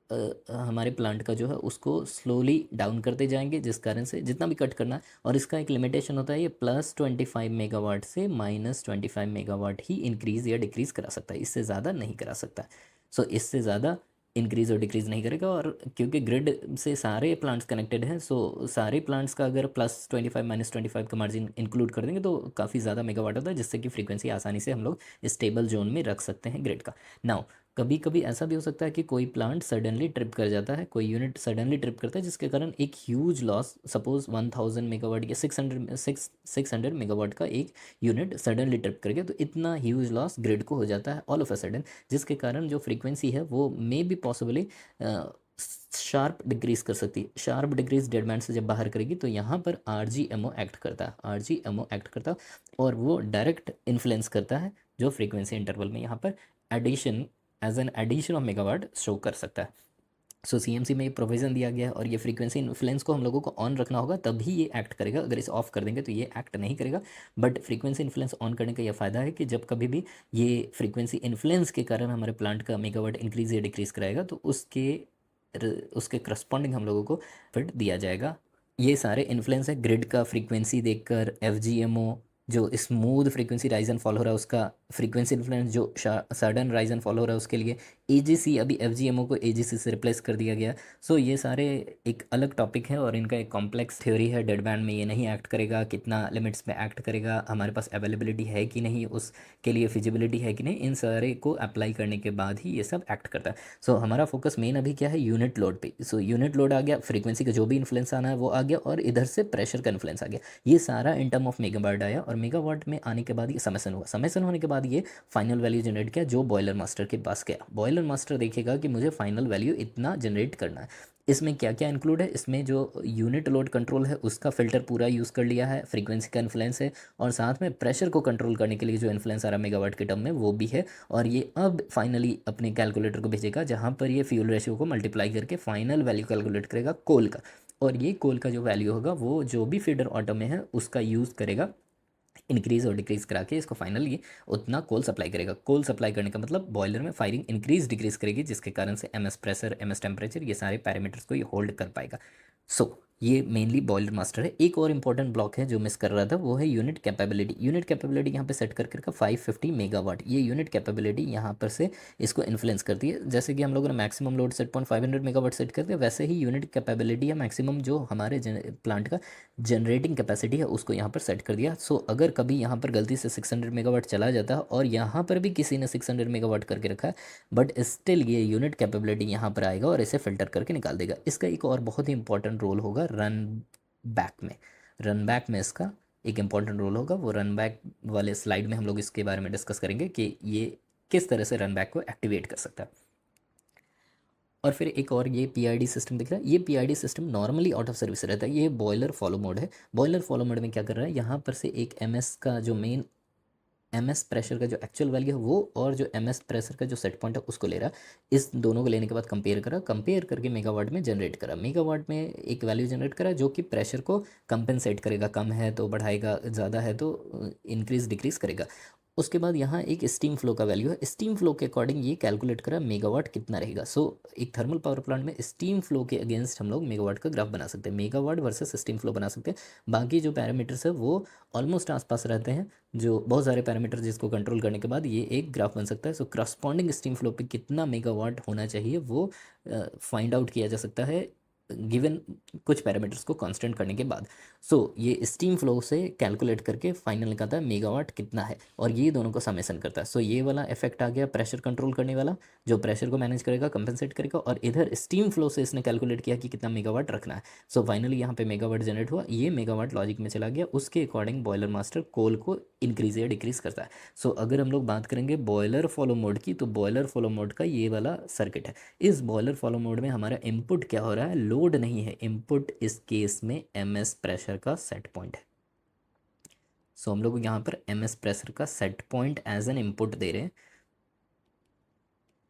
हमारे प्लांट का जो है उसको स्लोली डाउन करते जाएंगे, जिस कारण से जितना भी कट करना है। और इसका एक लिमिटेशन होता है, ये +25 मेगावाट से -25 मेगावाट ही इंक्रीज़ या डिक्रीज़ करा सकता है, इससे ज़्यादा नहीं करा सकता। सो इससे ज़्यादा इंक्रीज़ और डिक्रीज़ नहीं करेगा। और क्योंकि ग्रिड से सारे प्लांट्स कनेक्टेड हैं, सो सारे प्लांट्स का अगर +25 -25 का मार्जिन इंक्लूड कर देंगे तो काफ़ी ज़्यादा मेगावाट होता है, जिससे कि फ्रीक्वेंसी आसानी से हम लोग स्टेबल जोन में रख सकते हैं ग्रिड का। नाउ कभी कभी ऐसा भी हो सकता है कि कोई प्लांट सडनली ट्रिप कर जाता है, कोई यूनिट सडनली ट्रिप करता है, जिसके कारण एक ह्यूज लॉस, सपोज 1000 मेगावाट या 600 मेगावाट का एक यूनिट सडनली ट्रिप कर गया, तो इतना ह्यूज लॉस ग्रिड को हो जाता है ऑल ऑफ अ सडन, जिसके कारण जो फ्रीक्वेंसी है वो may be possibly sharp decrease कर सकती है। शार्प डिक्रीज डेड बैंड से जब बाहर करेगी तो यहाँ पर आरजीएमओ एक्ट करता है, आरजीएमओ एक्ट करता है और वो डायरेक्ट इन्फ्लुएंस करता है जो फ्रीक्वेंसी इंटरवल में यहाँ पर addition, as an addition of megawatt show कर सकता है। सो सीएमसी में ये प्रोविज़न दिया गया है और ये फ्रीक्वेंसी इन्फ्लुएंस को हम लोगों को ऑन रखना होगा, तभी ये एक्ट करेगा। अगर इसे ऑफ कर देंगे तो ये एक्ट नहीं करेगा। बट फ्रीक्वेंसी इन्फ्लुएंस ऑन करने का ये फ़ायदा है कि जब कभी भी ये फ्रीक्वेंसी इन्फ्लुएंस के कारण हमारे प्लांट का मेगावाट इंक्रीज या डिक्रीज़ कराएगा तो उसके करस्पॉन्डिंग हम लोगों को फिट दिया जाएगा। ये सारे इन्फ्लुएंस है ग्रिड का। फ्रीक्वेंसी देखकर एफ जो smooth frequency rise and fall हो रहा है उसका फ्रीक्वेंसी इन्फ्लुएंस, जो सडन राइज एंड फॉल हो रहा है उसके लिए एजीसी, अभी एफ को एजीसी से रिप्लेस कर दिया गया। सो ये सारे एक अलग टॉपिक है और इनका एक कॉम्प्लेक्स थ्योरी है। डेड बैंड में ये नहीं एक्ट करेगा, कितना लिमिट्स में एक्ट करेगा, हमारे पास अवेलेबिलिटी है कि नहीं, उसके लिए फिजिबिलिटी है कि नहीं, इन सारे को अप्लाई करने के बाद ही ये सब एक्ट करता है। सो हमारा फोकस मेन अभी क्या है, यूनिट लोड पे। सो यूनिट लोड आ गया, फ्रीक्वेंसी का जो भी इन्फ्लुएंस आना है वो आ गया और इधर से प्रेशर का इन्फ्लुएंस आ गया। ये सारा इन टर्म ऑफ मेगावाट आया और मेगावाट में आने के बाद ये समसन हुआ। समसन होने के बाद ये फाइनल वैल्यू जनरेट किया जो बॉयलर मास्टर के पास गया। बॉयलर मास्टर देखेगा कि मुझे फाइनल वैल्यू इतना जनरेट करना है। इसमें क्या क्या इंक्लूड है, इसमें जो यूनिट लोड कंट्रोल है उसका फिल्टर पूरा यूज़ कर लिया है, फ्रीक्वेंसी का इन्फ्लुएंस है और साथ में प्रेशर को कंट्रोल करने के लिए जो इन्फ्लुएंस आ रहा है मेगावाट के टर्म में वो भी है। और ये अब फाइनली अपने कैलकुलेटर को भेजेगा जहाँ पर ये फ्यूल रेशियो को मल्टीप्लाई करके फाइनल वैल्यू कैलकुलेट करेगा कोल का। और ये कोल का जो वैल्यू होगा वो जो भी फीडर ऑटो में है उसका यूज़ करेगा, इंक्रीज़ और डिक्रीज़ करा के इसको फाइनली उतना कोल सप्लाई करेगा। कोल सप्लाई करने का मतलब बॉयलर में फायरिंग इंक्रीज डिक्रीज़ करेगी, जिसके कारण से एमएस प्रेशर, एमएस टेम्परेचर, ये सारे पैरामीटर्स को ये होल्ड कर पाएगा। सो ये मेनली बॉयलर मास्टर है। एक और इंपॉर्टेंट ब्लॉक है जो मिस कर रहा था, वो है यूनिट कैपेबिलिटी। यूनिट कैपेबिलिटी यहाँ पे सेट करके रखा 550 मेगावाट। ये यूनिट कैपेबिलिटी यहाँ पर से इसको इन्फ्लुएंस करती है। जैसे कि हम लोगों ने maximum load set point 500 megawatt set कर दिया, वैसे ही यूनिट कैपेबिलिटी या मैक्सिमम जो हमारे प्लांट का जनरेटिंग कैपेसिटी है उसको यहाँ पर सेट कर दिया। सो अगर कभी यहाँ पर गलती से 600 मेगावाट चला जाता है और यहाँ पर भी किसी ने 600 मेगावाट करके रखा है, बट स्टिल ये यूनिट कैपेबिलिटी यहाँ पर आएगा और इसे फिल्टर करके निकाल देगा। इसका एक और बहुत ही इंपॉर्टेंट रोल होगा रन बैक में। रन बैक में इसका एक इंपॉर्टेंट रोल होगा, वो रन बैक वाले स्लाइड में हम लोग इसके बारे में डिस्कस करेंगे कि ये किस तरह से रन बैक को एक्टिवेट कर सकता है। और फिर एक और ये पीआईडी सिस्टम दिख रहा है, ये PID system normally out of service रहता है। ये बॉयलर फॉलो मोड है। बॉयलर फॉलो मोड में क्या कर रहा है, यहाँ पर से एक एमएस का जो मेन एमएस प्रेशर का जो एक्चुअल वैल्यू है वो, और जो एमएस प्रेशर का जो सेट पॉइंट है उसको ले रहा है। इस दोनों को लेने के बाद कंपेयर करा, कंपेयर करके मेगावाट में जनरेट करा, मेगावाट में एक वैल्यू जनरेट करा जो कि प्रेशर को कंपेंसेट करेगा, कम है तो बढ़ाएगा, ज़्यादा है तो इंक्रीज डिक्रीज करेगा। उसके बाद यहाँ एक स्टीम फ्लो का वैल्यू है, स्टीम फ्लो के अकॉर्डिंग ये कैलकुलेट करा मेगावाट कितना रहेगा। सो एक थर्मल पावर प्लांट में स्टीम फ्लो के अगेंस्ट हम लोग मेगावाट का ग्राफ बना सकते हैं, मेगावाट वर्सेस स्टीम फ्लो बना सकते हैं। बाकी जो पैरामीटर्स है वो ऑलमोस्ट आसपास रहते हैं, जो बहुत सारे पैरामीटर जिसको कंट्रोल करने के बाद ये एक ग्राफ बन सकता है। सो करस्पॉन्डिंग स्टीम फ्लो पे कितना मेगावाट होना चाहिए वो फाइंड आउट किया जा सकता है गिवन कुछ पैरामीटर्स को कांस्टेंट करने के बाद। सो ये स्टीम फ्लो से कैलकुलेट करके फाइनल निकलता है मेगावाट कितना है, और ये दोनों को समेशन करता है। सो ये वाला इफेक्ट आ गया प्रेशर कंट्रोल करने वाला, जो प्रेशर को मैनेज करेगा, कंपेंसेट करेगा, और इधर स्टीम फ्लो से इसने कैलकुलेट किया कि कितना मेगावाट रखना है। सो फाइनली यहाँ पे मेगावाट जनरेट हुआ, ये मेगावाट लॉजिक में चला गया, उसके अकॉर्डिंग बॉयलर मास्टर कोल को इंक्रीज या डिक्रीज करता है। सो अगर हम लोग बात करेंगे बॉयलर फॉलो मोड की, तो बॉयलर फॉलो मोड का ये वाला सर्किट है। इस बॉयलर फॉलो मोड में हमारा इनपुट क्या हो रहा है, लोड नहीं है, इनपुट इस केस में एमएस प्रेशर का सेट पॉइंट है। सो हम लोग यहाँ पर एमएस प्रेशर का set point as an input दे रहे हैं,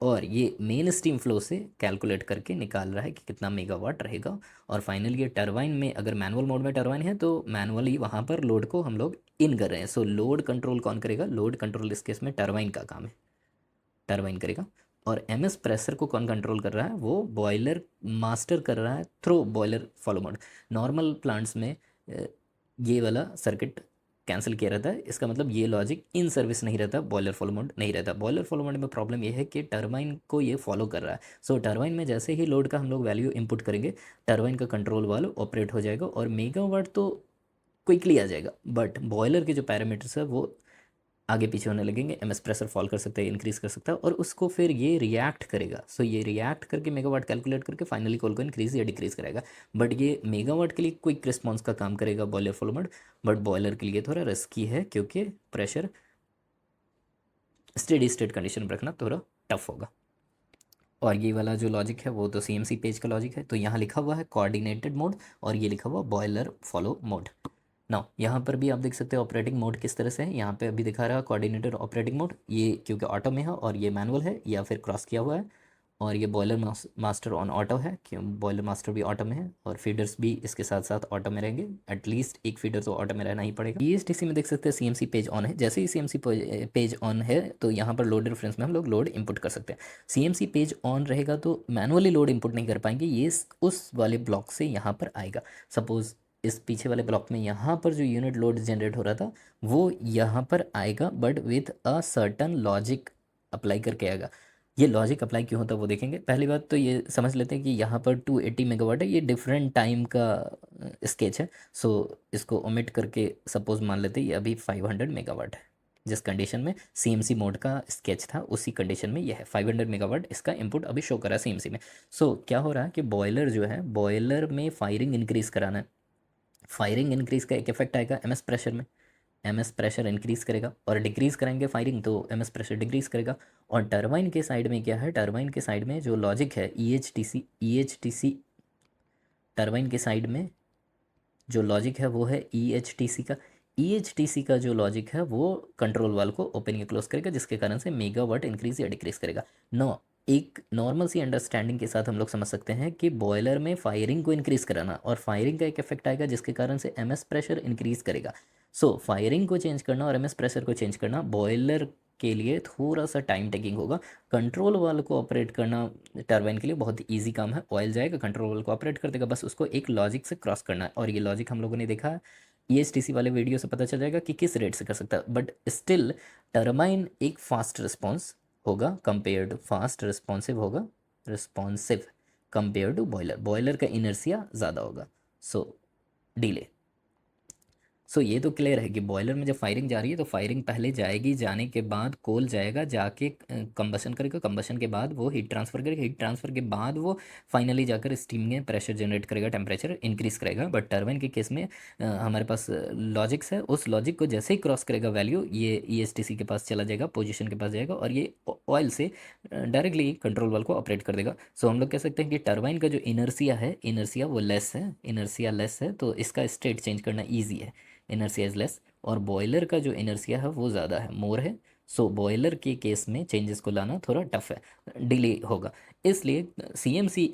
और ये मेन स्टीम फ्लो से कैलकुलेट करके निकाल रहा है कि कितना मेगावाट रहेगा। और फाइनली ये टरबाइन में, अगर मैनुअल मोड में टरबाइन है तो मैनुअली वहाँ पर लोड को हम लोग इन कर रहे हैं। सो लोड कंट्रोल कौन करेगा, लोड कंट्रोल इस केस में टरबाइन का काम है, टरबाइन करेगा। और एमएस प्रेशर को कौन कंट्रोल कर रहा है, वो बॉयलर मास्टर कर रहा है through boiler follow mode. Normal plants में ये वाला सर्किट कैंसिल किया रहता है, इसका मतलब ये लॉजिक इन सर्विस नहीं रहता, बॉयलर फॉलो मोड नहीं रहता। बॉयलर फॉलो मोड में प्रॉब्लम ये है कि टरबाइन को ये फॉलो कर रहा है। सो टरबाइन में जैसे ही लोड का हम लोग वैल्यू इंपुट करेंगे, टरबाइन का कंट्रोल वाल्व ऑपरेट हो जाएगा और मेगावाट तो क्विकली आ जाएगा, बट बॉयलर के जो पैरामीटर्स है वो आगे पीछे होने लगेंगे। एमएस प्रेशर फॉल कर सकता है, इंक्रीज कर सकता है, और उसको फिर ये रिएक्ट करेगा। सो ये रिएक्ट करके मेगावाट कैलकुलेट करके फाइनली कॉल को इंक्रीज या डिक्रीज करेगा। बट ये मेगावाट के लिए क्विक रिस्पॉन्स का काम करेगा boiler follow mode, but boiler के लिए थोड़ा रिस्की है क्योंकि प्रेशर स्टेडी स्टेट कंडीशन में रखना थोड़ा टफ होगा। और ये वाला जो लॉजिक है वो तो सीएमसी पेज का लॉजिक है। तो यहाँ लिखा हुआ है कोऑर्डिनेटेड मोड, और ये लिखा हुआ बॉयलर फॉलो मोड। नाउ यहाँ पर भी आप देख सकते हैं ऑपरेटिंग मोड किस तरह से है। यहाँ पे अभी दिखा रहा है कोऑर्डिनेटर ऑपरेटिंग मोड, ये क्योंकि ऑटो में है, और ये मैनुअल है या फिर क्रॉस किया हुआ है। और ये बॉयलर मास्टर ऑन ऑटो है, क्यों बॉयलर मास्टर भी ऑटो में है, और फीडर्स भी इसके साथ साथ ऑटो में रहेंगे। एटलीस्ट एक फीडर तो ऑटो में रहना ही पड़ेगा। ईएसटीसी में देख सकते हैं सीएमसी पेज ऑन है, जैसे ही सीएमसी पेज ऑन है तो यहाँ पर लोड रेफरेंस में हम लोग लोड इंपुट कर सकते हैं। सीएमसी पेज ऑन रहेगा तो मैनुअली लोड इंपुट नहीं कर पाएंगे, ये उस वाले ब्लॉक से यहाँ पर आएगा। सपोज इस पीछे वाले ब्लॉक में यहाँ पर जो यूनिट लोड जनरेट हो रहा था वो यहाँ पर आएगा, but with a certain logic apply करके आएगा। ये लॉजिक अप्लाई क्यों होता है वो देखेंगे। पहली बात तो ये समझ लेते हैं कि यहाँ पर 280 मेगावाट है, ये डिफरेंट टाइम का स्केच है। सो इसको ओमिट करके सपोज मान लेते हैं ये अभी 500 मेगावाट है, जिस कंडीशन में सीएमसी मोड का स्केच था उसी कंडीशन में ये है 500 मेगावाट, इसका इनपुट अभी शो कर रहा है सीएमसी में। सो क्या हो रहा है कि बॉयलर जो है, बॉयलर में फायरिंग इंक्रीज कराना है। फायरिंग इंक्रीज का एक इफेक्ट आएगा एमएस प्रेशर में, एमएस प्रेशर इंक्रीज करेगा, और डिक्रीज करेंगे फायरिंग तो एमएस प्रेशर डिक्रीज करेगा। और टरबाइन के साइड में क्या है, टरबाइन के साइड में जो लॉजिक है ईएचटीसी टरबाइन के साइड में जो लॉजिक है वो है ईएचटीसी का। ईएचटीसी का जो लॉजिक है वो कंट्रोल वाल को ओपन या क्लोज करेगा, जिसके कारण से मेगावाट इंक्रीज या डिक्रीज करेगा। नो, एक नॉर्मल सी अंडरस्टैंडिंग के साथ हम लोग समझ सकते हैं कि बॉयलर में फायरिंग को इंक्रीज कराना, और फायरिंग का एक इफेक्ट आएगा जिसके कारण से एमएस प्रेशर इंक्रीज करेगा। सो फायरिंग को चेंज करना और एमएस प्रेशर को चेंज करना बॉयलर के लिए थोड़ा सा टाइम टेकिंग होगा। कंट्रोल वाल को ऑपरेट करना टरबाइन के लिए बहुत ईजी काम है, ऑयल जाएगा, कंट्रोल वाल को ऑपरेट कर देगा, बस उसको एक लॉजिक से क्रॉस करना है। और ये लॉजिक हम लोगों ने देखा है ईएसटीसी वाले वीडियो से पता चल जाएगा कि किस रेट से कर सकता है। बट स्टिल टरबाइन एक फास्ट रिस्पॉन्स होगा कंपेयर टू, फास्ट रिस्पॉन्सिव होगा, responsive compare to boiler. Boiler का इनर्सिया ज़्यादा होगा, सो डिले। सो ये तो क्लियर है कि बॉयलर में जब फायरिंग जा रही है तो फायरिंग पहले जाएगी, जाने के बाद कोल जाएगा, जाके कंबशन करेगा, कंबशन के बाद वो हीट ट्रांसफ़र करेगा, हीट ट्रांसफ़र के बाद वो फाइनली जाकर स्टीम में प्रेशर जनरेट करेगा, टेम्परेचर इंक्रीज़ करेगा। बट टर्बाइन के केस में हमारे पास लॉजिक्स है, उस लॉजिक को जैसे ही क्रॉस करेगा वैल्यू, ये ESTC के पास चला जाएगा, पोजिशन के पास जाएगा और ये ऑयल से डायरेक्टली कंट्रोल वाल्व को ऑपरेट कर देगा। सो हम लोग कह सकते हैं कि टर्बाइन का जो इनर्सिया है, इनर्सिया वो लेस है, इनर्सिया लेस है, तो इसका स्टेट चेंज करना ईजी है, इनर्सिया इज लेस। और बॉयलर का जो इनर्सिया है वो ज़्यादा है, मोर है। सो बॉयलर के केस में चेंजेस को लाना थोड़ा टफ है, डिले होगा। इसलिए CMC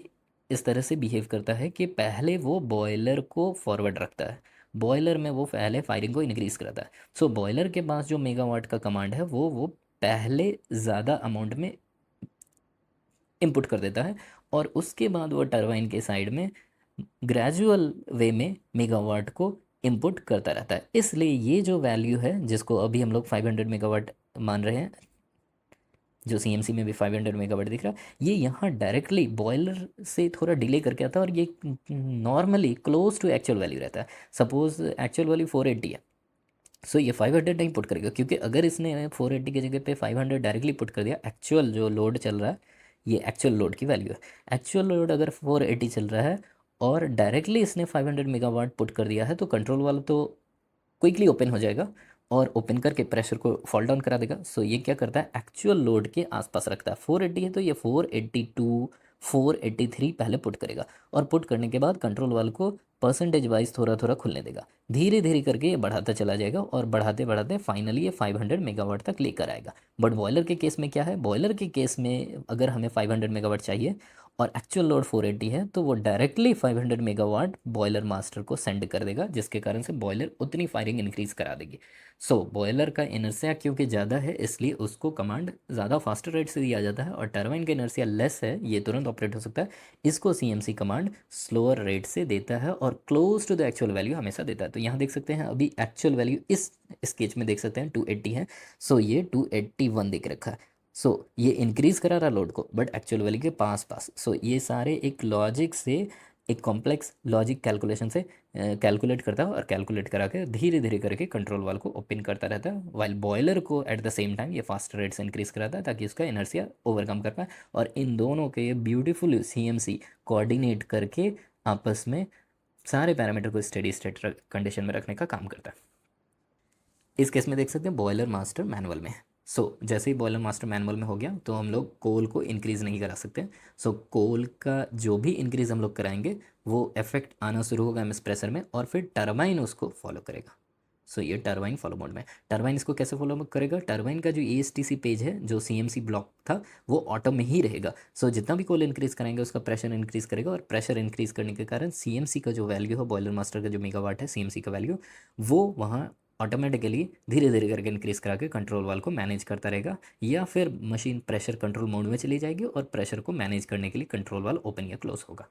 इस तरह से बिहेव करता है कि पहले वो बॉयलर को फॉरवर्ड रखता है, बॉयलर में वो पहले फायरिंग को इंक्रीज कराता है। सो बॉयलर के पास जो मेगावाट का कमांड है वो पहले ज़्यादा अमाउंट में इनपुट कर देता है और उसके बाद वो टरबाइन के साइड में ग्रेजुअल वे में मेगावाट को इनपुट करता रहता है। इसलिए ये जो वैल्यू है जिसको अभी हम लोग 500 मेगावाट मान रहे हैं, जो CMC में भी 500 मेगावाट दिख रहा है, ये यहाँ डायरेक्टली बॉयलर से थोड़ा डिले करके आता है और ये normally close to actual value रहता है। सपोज एक्चुअल वैल्यू 480 है, सो ये 500 नहीं पुट करेगा, क्योंकि अगर इसने 480 की जगह पे 500 डायरेक्टली पुट कर दिया, एक्चुअल जो लोड चल रहा है, ये एक्चुअल लोड की वैल्यू है, एक्चुअल लोड अगर 480 चल रहा है और डायरेक्टली इसने 500 मेगावाट पुट कर दिया है, तो कंट्रोल वाल्व तो क्विकली ओपन हो जाएगा और ओपन करके प्रेशर को फॉल डाउन करा देगा। सो ये क्या करता है, एक्चुअल लोड के आसपास रखता है। 480 है तो ये 482 483 पहले पुट करेगा और पुट करने के बाद कंट्रोल वाल्व को परसेंटेज वाइज थोड़ा थोड़ा खुलने देगा, धीरे धीरे करके ये बढ़ाता चला जाएगा और बढ़ाते बढ़ाते फाइनली ये 500 मेगावाट तक लेकर आएगा। बट बॉयलर के केस में क्या है, बॉयलर के केस में अगर हमें 500 मेगावाट चाहिए और एक्चुअल लोड 480 है, तो वो डायरेक्टली 500 मेगावाट बॉयलर मास्टर को सेंड कर देगा, जिसके कारण से बॉयलर उतनी फायरिंग इंक्रीज करा देगी। सो बॉयलर का इनर्सिया क्योंकि ज़्यादा है इसलिए उसको कमांड ज़्यादा फास्टर रेट से दिया जाता है, और टरबाइन का इनर्सिया लेस है, ये तुरंत ऑपरेट हो सकता है, इसको CMC कमांड स्लोअर रेट से देता है और close to the actual value हमेशा देता है। तो यहाँ देख सकते हैं अभी एक्चुअल वैल्यू इस स्केच में देख सकते हैं 280 है, सो ये 281 दिख रखा है। सो ये इंक्रीज़ करा रहा लोड को बट एक्चुअल वैल्यू के पास पास। सो ये सारे एक लॉजिक से, एक कॉम्प्लेक्स लॉजिक कैलकुलेशन से कैलकुलेट करता है और कैलकुलेट करा के धीरे धीरे करके कंट्रोल वाल्व को ओपन करता रहता है, वाइल बॉयलर को एट द सेम टाइम ये फास्ट रेट से इंक्रीज़ कराता है ताकि उसका इनर्सिया ओवरकम कर पाए। और इन दोनों के ये ब्यूटीफुल CMC कोऑर्डिनेट करके आपस में सारे पैरामीटर को स्टेडी स्टेट कंडीशन में रखने का काम करता है। इस केस में देख सकते हैं बॉयलर मास्टर मैनुअल में है। सो जैसे ही बॉयलर मास्टर मैनुअल में हो गया तो हम लोग कोल को इंक्रीज़ नहीं करा सकते। सो कोल का जो भी इंक्रीज़ हम लोग कराएंगे वो इफेक्ट आना शुरू होगा MS प्रेशर में और फिर टरबाइन उसको फॉलो करेगा। सो ये टरबाइन फॉलो मोड में। टरबाइन इसको कैसे फॉलो करेगा, टरबाइन का जो ESTC पेज है जो CMC ब्लॉक था वो ऑटो में ही रहेगा। सो जितना भी कोल इंक्रीज़ कराएंगे उसका प्रेशर इंक्रीज़ करेगा और प्रेशर इंक्रीज़ करने के कारण CMC का जो वैल्यू है, बॉयलर मास्टर का जो मेगावाट है CMC का वैल्यू, वो वहाँ ऑटोमेटिकली धीरे धीरे करके इंक्रीज़ करा के कंट्रोल वाल्व को मैनेज करता रहेगा, या फिर मशीन प्रेशर कंट्रोल मोड में चली जाएगी और प्रेशर को मैनेज करने के लिए कंट्रोल वाल्व ओपन या क्लोज होगा।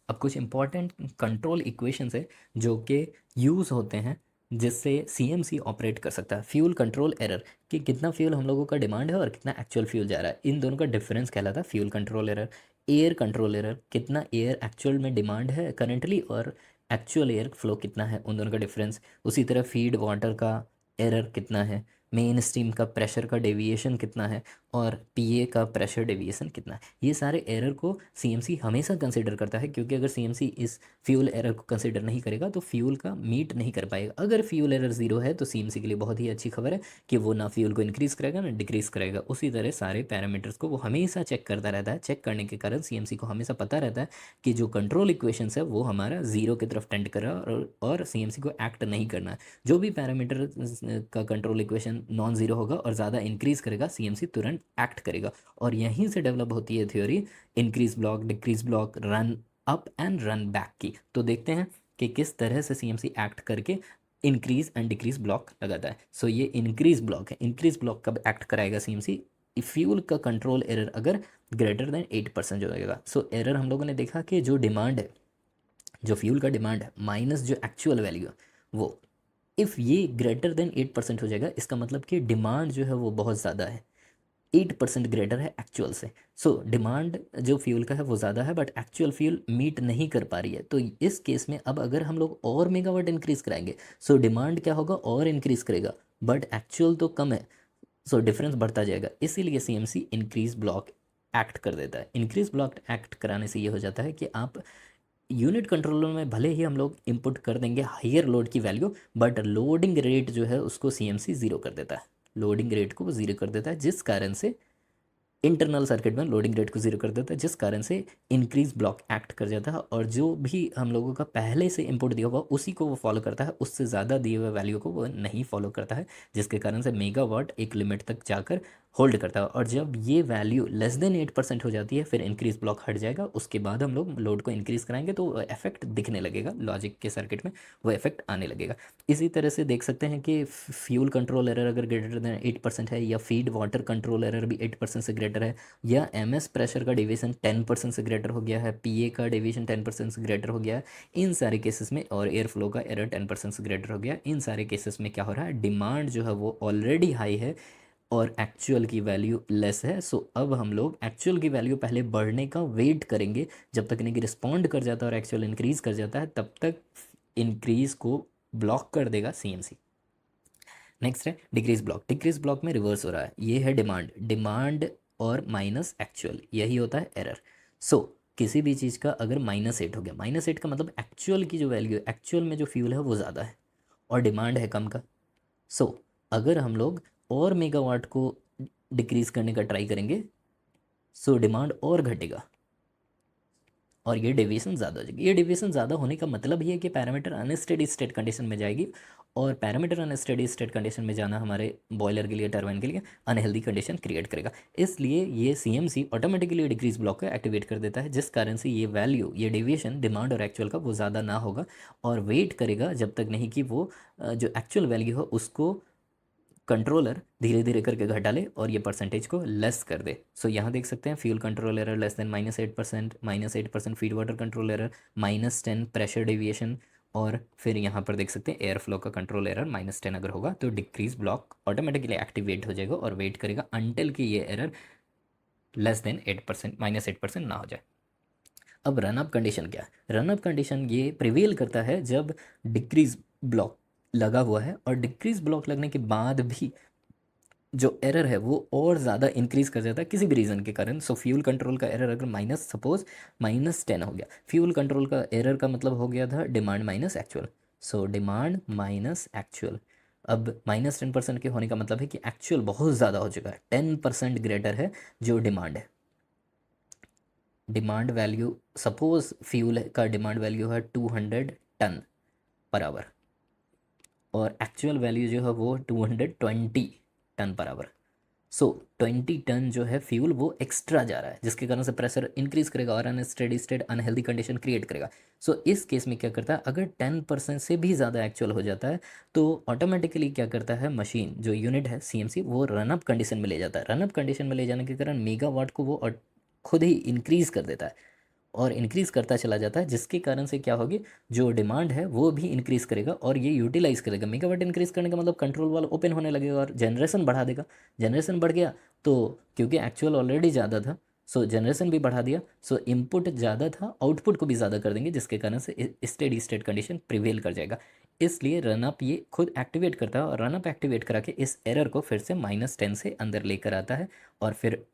अब कुछ इंपॉर्टेंट कंट्रोल इक्वेशंस है जो कि यूज़ होते हैं जिससे CMC ऑपरेट कर सकता है। फ्यूल कंट्रोल एरर, कि कितना फ्यूल हम लोगों का डिमांड है और कितना एक्चुअल फ्यूल जा रहा है, इन दोनों का डिफरेंस कहलाता है fuel control error. Air control error, कितना एयर एक्चुअल में डिमांड है करंटली और एक्चुअल एयर फ्लो कितना है, उन दोनों का डिफरेंस। उसी तरह फीड वाटर का एरर कितना है, मेन स्ट्रीम का प्रेशर का डेविएशन कितना है और PA का प्रेशर डेविएशन कितना है। ये सारे एरर को CMC हमेशा कंसिडर करता है, क्योंकि अगर CMC इस फ्यूल एरर को कंसिडर नहीं करेगा तो फ्यूल का मीट नहीं कर पाएगा। अगर फ्यूल एरर 0 है तो CMC के लिए बहुत ही अच्छी खबर है कि वो ना फ्यूल को इंक्रीज़ करेगा ना डिक्रीज़ करेगा। उसी तरह सारे पैरामीटर्स को वो हमेशा चेक करता रहता है। चेक करने के कारण CMC को हमेशा पता रहता है कि जो कंट्रोल इक्वेशंस है वो हमारा 0 की तरफ टेंड कर रहा है और CMC को एक्ट नहीं करना है। जो भी पैरामीटर का कंट्रोल इक्वेशन नॉन ज़ीरो होगा और ज़्यादा इंक्रीज़ करेगा CMC तुरंत एक्ट करेगा। और यहीं से डेवलप होती है theory increase block, decrease block, run up and run back की। तो देखते हैं कि किस तरह से CMC एक्ट करके इंक्रीज एंड डिक्रीज ब्लॉक लगाता है। सो ये इंक्रीज ब्लॉक है। इंक्रीज ब्लॉक कब एक्ट कराएगा CMC, फ्यूल का कंट्रोल एरर अगर ग्रेटर देन 8% हो जाएगा। सो एरर हम लोगों ने देखा कि जो डिमांड है, जो फ्यूल का डिमांड है माइनस जो एक्चुअल वैल्यू है वो, इफ़ ये ग्रेटर देन 8% हो जाएगा इसका मतलब कि डिमांड जो है वो बहुत ज़्यादा है। 8% ग्रेटर है एक्चुअल से। सो डिमांड जो फ्यूल का है वो ज़्यादा है बट एक्चुअल फ्यूल मीट नहीं कर पा रही है। तो इस केस में अब अगर हम लोग और मेगावाट इंक्रीज़ कराएंगे, सो डिमांड क्या होगा, और इंक्रीज़ करेगा, बट एक्चुअल तो कम है, सो डिफरेंस बढ़ता जाएगा। इसीलिए सीएमसी इंक्रीज ब्लॉक एक्ट कर देता है। इंक्रीज ब्लॉक एक्ट कराने से ये हो जाता है कि आप यूनिट कंट्रोलर में भले ही हम लोग इंपुट कर देंगे हायर लोड की वैल्यू, बट लोडिंग रेट जो है उसको सीएमसी ज़ीरो कर देता है। लोडिंग रेट को वो ज़ीरो कर देता है, जिस कारण से इंटरनल सर्किट में लोडिंग रेट को जीरो कर देता है, जिस कारण से इंक्रीज ब्लॉक एक्ट कर जाता है। और जो भी हम लोगों का पहले से इनपुट दिया हुआ उसी को वो फॉलो करता है, उससे ज़्यादा दिए हुए वैल्यू को वो नहीं फॉलो करता है, जिसके कारण से मेगावाट एक लिमिट तक जाकर होल्ड करता है। और जब ये वैल्यू लेस देन 8% हो जाती है फिर इंक्रीज ब्लॉक हट जाएगा। उसके बाद हम लोग लोड को इंक्रीज कराएंगे तो इफेक्ट दिखने लगेगा, लॉजिक के सर्किट में वो इफेक्ट आने लगेगा। इसी तरह से देख सकते हैं कि फ्यूल कंट्रोल एरर अगर ग्रेटर देन 8% है, या फीड वाटर कंट्रोल एरर भी 8% से ग्रेटर है, या एमएस प्रेशर का डेविएशन 10% से ग्रेटर हो गया है, पीए का डेविएशन 10% से ग्रेटर हो गया है, इन सारे केसेस में, और एयर फ्लो का एरर 10% से ग्रेटर हो गया, इन सारे केसेस में क्या हो रहा है, डिमांड जो है वो ऑलरेडी हाई है और एक्चुअल की वैल्यू लेस है। सो अब हम लोग एक्चुअल की वैल्यू पहले बढ़ने का वेट करेंगे, जब तक नहीं कि रिस्पॉन्ड कर जाता है और एक्चुअल इंक्रीज कर जाता है तब तक इंक्रीज को ब्लॉक कर देगा सीएमसी। नेक्स्ट है डिक्रीज ब्लॉक। डिक्रीज ब्लॉक में रिवर्स हो रहा है, ये है डिमांड, डिमांड और माइनस एक्चुअल, यही होता है एरर। सो किसी भी चीज़ का अगर -8 हो गया, -8 का मतलब एक्चुअल की जो वैल्यू है, एक्चुअल में जो फ्यूल है वो ज़्यादा है और डिमांड है कम का। सो अगर हम लोग और मेगावाट को डिक्रीज करने का ट्राई करेंगे, सो डिमांड और घटेगा और ये डेविएशन ज़्यादा हो जाएगी। ये डेविएशन ज़्यादा होने का मतलब ये है कि पैरामीटर अनस्टेडी स्टेट कंडीशन में जाएगी, और पैरामीटर अनस्टेडी स्टेट कंडीशन में जाना हमारे बॉयलर के लिए, टरबाइन के लिए अनहेल्दी कंडीशन क्रिएट करेगा। इसलिए ये सीएमसी ऑटोमेटिकली डिक्रीज ब्लॉक को एक्टिवेट कर देता है, जिस कारण से ये वैल्यू, ये डेविएशन डिमांड और एक्चुअल का वो ज़्यादा ना होगा, और वेट करेगा जब तक नहीं कि वो जो एक्चुअल वैल्यू हो उसको कंट्रोलर धीरे धीरे करके घटा ले और ये परसेंटेज को लेस कर दे। सो यहाँ देख सकते हैं fuel control error less than -8%, -8% feed water control error, -10 pressure deviation, और फिर यहाँ पर देख सकते हैं एयर फ्लो का कंट्रोल एरर -10 अगर होगा तो डिक्रीज ब्लॉक ऑटोमेटिकली एक्टिवेट हो जाएगा और वेट करेगा अनटिल कि ये एरर लेस देन 8%, -8% ना हो जाए। अब रन अप कंडीशन क्या है? रन अप कंडीशन ये प्रिवेल करता है जब डिक्रीज ब्लॉक लगा हुआ है, और डिक्रीज ब्लॉक लगने के बाद भी जो एरर है वो और ज़्यादा इंक्रीज कर जाता है किसी भी रीज़न के कारण। सो फ्यूल कंट्रोल का एरर अगर सपोज -10 हो गया, फ्यूल कंट्रोल का एरर का मतलब हो गया था demand minus actual. So demand minus actual, अब -10% के होने का मतलब है कि एक्चुअल बहुत ज़्यादा हो चुका है, 10% ग्रेटर है जो डिमांड है। डिमांड वैल्यू सपोज फ्यूल का डिमांड वैल्यू है 200 टन पर आवर, और एक्चुअल वैल्यू जो है वो 220 टन पर आवर। सो 20 टन जो है फ्यूल वो एक्स्ट्रा जा रहा है, जिसके कारण से प्रेशर इंक्रीज करेगा और unsteady state unhealthy condition create करेगा। सो इस केस में क्या करता है, अगर 10% से भी ज़्यादा एक्चुअल हो जाता है तो ऑटोमेटिकली क्या करता है, मशीन जो यूनिट है सीएमसी वो रनअप कंडीशन में ले जाता है। रनअप कंडीशन में ले जाने के कारण मेगावाट को वो खुद ही इंक्रीज कर देता है और इंक्रीज़ करता चला जाता है, जिसके कारण से क्या होगी, जो डिमांड है वो भी इंक्रीज़ करेगा और ये यूटिलाइज़ करेगा। मेगावाट इंक्रीज़ करने का मतलब कंट्रोल वाला ओपन होने लगेगा और जनरेशन बढ़ा देगा। जनरेशन बढ़ गया तो क्योंकि एक्चुअल ऑलरेडी ज़्यादा था, सो जनरेशन भी बढ़ा दिया, सो इनपुट ज़्यादा था, आउटपुट को भी ज़्यादा कर देंगे, जिसके कारण से स्टेडी स्टेट कंडीशन प्रिवेल कर जाएगा। इसलिए रनअप ये खुद एक्टिवेट करता है और रनअप एक्टिवेट करा के इस एरर को फिर से -10 से अंदर लेकर आता है, और फिर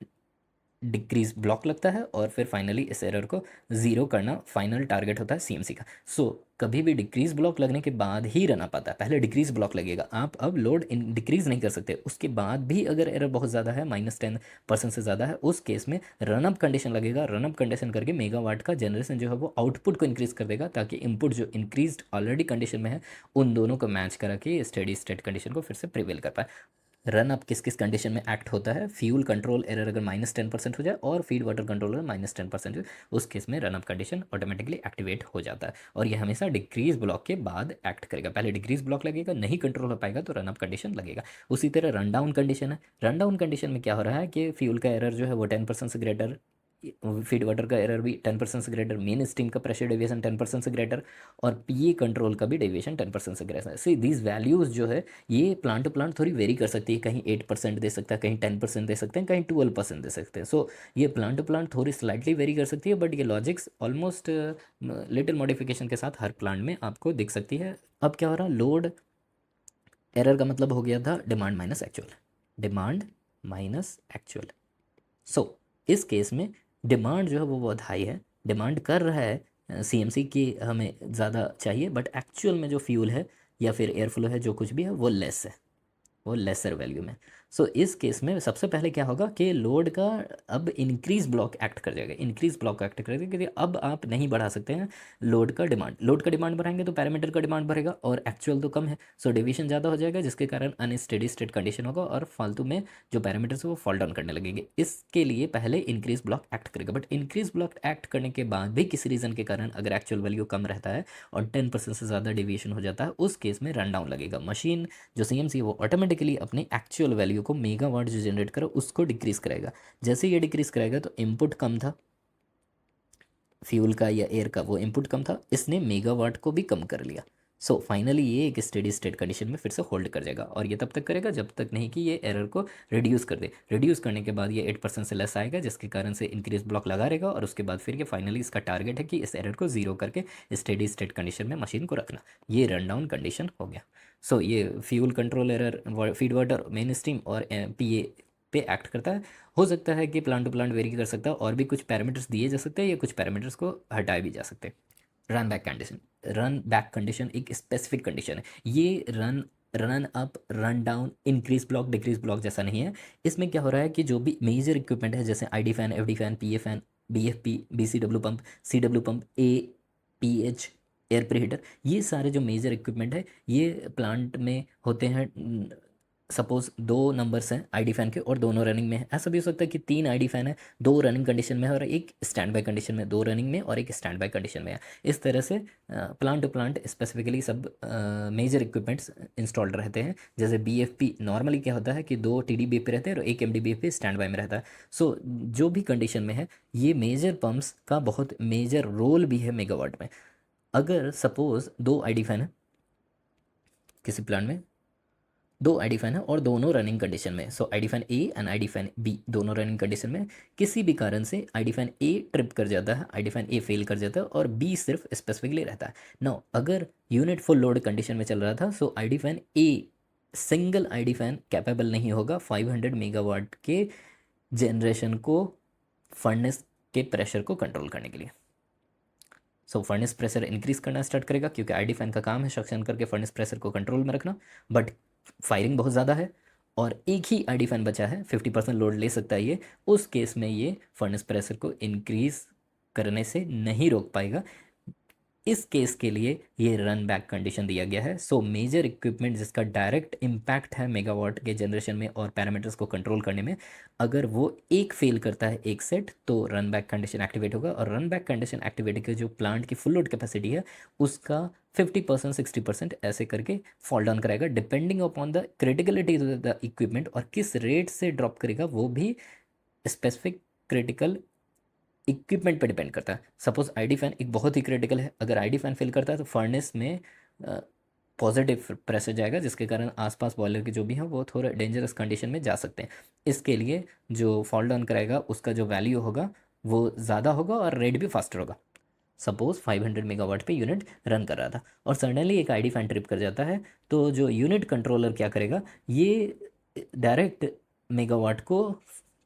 डिक्रीज ब्लॉक लगता है, और फिर फाइनली इस एरर को ज़ीरो करना फाइनल टारगेट होता है सीएमसी का। सो कभी भी डिक्रीज ब्लॉक लगने के बाद ही रन अप आता है, पहले डिक्रीज ब्लॉक लगेगा, आप अब लोड डिक्रीज नहीं कर सकते। उसके बाद भी अगर एरर बहुत ज़्यादा है, -10% से ज़्यादा है, उस केस में रनअप कंडीशन लगेगा। रनअप कंडीशन करके मेगावाट का जनरेशन जो है वो आउटपुट को इंक्रीज कर देगा, ताकि इनपुट जो इंक्रीज ऑलरेडी कंडीशन में है उन दोनों को मैच करा के स्टेडी स्टेट कंडीशन को फिर से प्रिवेल कर पाए। रन अप किस किस कंडीशन में एक्ट होता है, फ्यूल कंट्रोल एरर अगर -10% हो जाए और फीड वाटर कंट्रोल अगर -10% हो, उस केस में run up condition automatically activate हो जाता है, और ये हमेशा डिक्रीज ब्लॉक के बाद एक्ट करेगा। पहले डिक्रीज ब्लॉक लगेगा, नहीं कंट्रोल हो पाएगा तो रन अप कंडीशन लगेगा। उसी तरह रन डाउन कंडीशन है। रन डाउन कंडीशन में क्या हो रहा है कि फ्यूल का एरर जो है वो 10% से ग्रेटर फीड वाटर का एरर भी 10% से ग्रेटर, मेन स्ट्रीम का प्रेशर डेविएशन 10% से ग्रेटर, और पीए कंट्रोल का भी डेविएशन 10% से ग्रेटर। सी दीज वैल्यूज़ जो है ये प्लांट टू प्लांट थोड़ी वेरी कर सकती है, कहीं 8% दे सकता है, कहीं 10% दे सकते हैं, कहीं 12% दे सकते हैं। सो ये प्लांट टू प्लांट थोड़ी स्लाइटली वेरी कर सकती है, बट ये लॉजिक्स ऑलमोस्ट लिटिल मॉडिफिकेशन के साथ हर प्लांट में आपको दिख सकती है। अब क्या हो रहा, लोड एरर का मतलब हो गया था demand minus actual, demand minus actual. So इस केस में डिमांड जो है वो बहुत हाई है, डिमांड कर रहा है सीएमसी की हमें ज़्यादा चाहिए, बट एक्चुअल में जो फ्यूल है या फिर एयर फ्लो है जो कुछ भी है वो लेस है, वो लेसर वैल्यू में। सो इस केस में सबसे पहले क्या होगा कि लोड का अब इंक्रीज ब्लॉक एक्ट कर जाएगा, इंक्रीज ब्लॉक एक्ट करेगा, क्योंकि अब आप नहीं बढ़ा सकते हैं लोड का डिमांड बढ़ाएंगे तो पैरामीटर का डिमांड बढ़ेगा और एक्चुअल तो कम है, सो डेविएशन ज़्यादा हो जाएगा, जिसके कारण अनस्टेडी स्टेट कंडीशन होगा और फालतू में जो पैरामीटर्स है वो फॉल डाउन करने लगेंगे। इसके लिए पहले इंक्रीज ब्लॉक एक्ट करेगा, बट इंक्रीज ब्लॉक एक्ट करने के बाद भी किसी रीज़न के कारण अगर एक्चुअल वैल्यू कम रहता है और 10% से ज़्यादा डेविएशन हो जाता है, उस केस में रन डाउन लगेगा। मशीन जो सीएमसी वो ऑटोमेटिकली अपनी एक्चुअल वैल्यू को मेगावाट जो जनरेट करो उसको डिक्रीज करेगा। जैसे ये डिक्रीज करेगा तो इनपुट कम था फ्यूल का या एयर का, वो इनपुट कम था, इसने मेगावाट को भी कम कर लिया। सो फाइनली ये एक स्टेडी स्टेट कंडीशन में फिर से होल्ड कर जाएगा, और ये तब तक करेगा जब तक नहीं कि ये एरर को रिड्यूस कर दे। रिड्यूस करने के बाद ये 8% से लेस आएगा, जिसके कारण से इंक्रीज ब्लॉक लगा रहेगा, और उसके बाद फिर ये फाइनली इसका टारगेट है कि इस एरर को जीरो करके स्टेडी स्टेट कंडीशन में मशीन को रखना। ये रन डाउन कंडीशन हो गया। सो ये fuel control error, feed water, main stream और पीए पे एक्ट करता है। हो सकता है कि प्लांट टू प्लांट वेरी कर सकता है, और भी कुछ पैरामीटर्स दिए जा सकते हैं या कुछ पैरामीटर्स को हटाए भी जा सकते हैं। Run back condition, run back condition एक स्पेसिफिक कंडीशन है। ये run up, run down, increase block, decrease block जैसा नहीं है। इसमें क्या हो रहा है कि जो भी मेजर इक्विपमेंट है जैसे ID fan, FD fan, PA fan, BFP, BCW pump, CW pump, APH air preheater, ये सारे जो मेजर इक्विपमेंट है ये प्लांट में होते हैं। सपोज दो नंबर्स हैं आईडी फैन के और दोनों रनिंग में है, ऐसा भी हो सकता है कि 3 आईडी फैन है, 2 रनिंग कंडीशन में है और एक स्टैंड बाय कंडीशन में, 2 रनिंग में और एक स्टैंड बाय कंडीशन में है। इस तरह से प्लांट टू प्लांट स्पेसिफिकली सब मेजर इक्विपमेंट्स इंस्टॉल्ड रहते हैं। जैसे बीएफपी नॉर्मली क्या होता है कि 2 टीडीबीएफपी रहते हैं और एक एमडीबीएफपी स्टैंड बाय में रहता है। सो जो भी कंडीशन में है ये मेजर पम्प्स का बहुत मेजर रोल भी है मेगावाट में। अगर सपोज 2 आईडी फैन है किसी प्लांट में, 2 आईडी फैन है और दोनों रनिंग कंडीशन में, so ID fan A and ID fan B दोनों रनिंग कंडीशन में, किसी भी कारण से आईडी फैन ए ट्रिप कर जाता है, आईडी फैन ए फेल कर जाता है और बी सिर्फ स्पेसिफिकली रहता है। नो, अगर यूनिट फुल लोड कंडीशन में चल रहा था सो आईडी फैन ए, सिंगल आईडी फैन कैपेबल नहीं होगा 500 मेगावाट के जनरेशन को फर्नेस के प्रेशर को कंट्रोल करने के लिए। सो फर्नेस प्रेशर इंक्रीज करना स्टार्ट करेगा, क्योंकि आईडी फैन का काम है सक्शन करके फर्नेस प्रेशर को कंट्रोल में रखना, बट फायरिंग बहुत ज़्यादा है और एक ही आईडी फैन बचा है, 50% लोड ले सकता है ये। उस केस में ये फर्नेस प्रेशर को इंक्रीज करने से नहीं रोक पाएगा। इस केस के लिए ये रन बैक कंडीशन दिया गया है। सो मेजर इक्विपमेंट जिसका डायरेक्ट इम्पैक्ट है मेगावाट के जनरेशन में और पैरामीटर्स को कंट्रोल करने में, अगर वो एक फेल करता है एक सेट तो रन बैक कंडीशन एक्टिवेट होगा, और रन बैक कंडीशन एक्टिवेट के जो प्लांट की फुल लोड कैपेसिटी है उसका 50% 60% ऐसे करके फॉल डाउन कराएगा, depending upon the criticality of the equipment, और किस रेट से ड्रॉप करेगा वो भी स्पेसिफिक क्रिटिकल इक्विपमेंट पे डिपेंड करता है। सपोज आईडी फैन एक बहुत ही क्रिटिकल है, अगर आईडी फैन फेल करता है तो फर्नेस में पॉजिटिव प्रेशर जाएगा, जिसके कारण आसपास बॉयलर के जो भी हैं वो थोड़ा डेंजरस कंडीशन में जा सकते हैं। इसके लिए जो फॉल डाउन कराएगा उसका जो वैल्यू होगा वो ज़्यादा होगा और रेट भी फास्टर होगा। सपोज 500 मेगावाट पे यूनिट रन कर रहा था और सडनली एक आईडी फैन ट्रिप कर जाता है, तो जो यूनिट कंट्रोलर क्या करेगा, ये डायरेक्ट मेगावाट को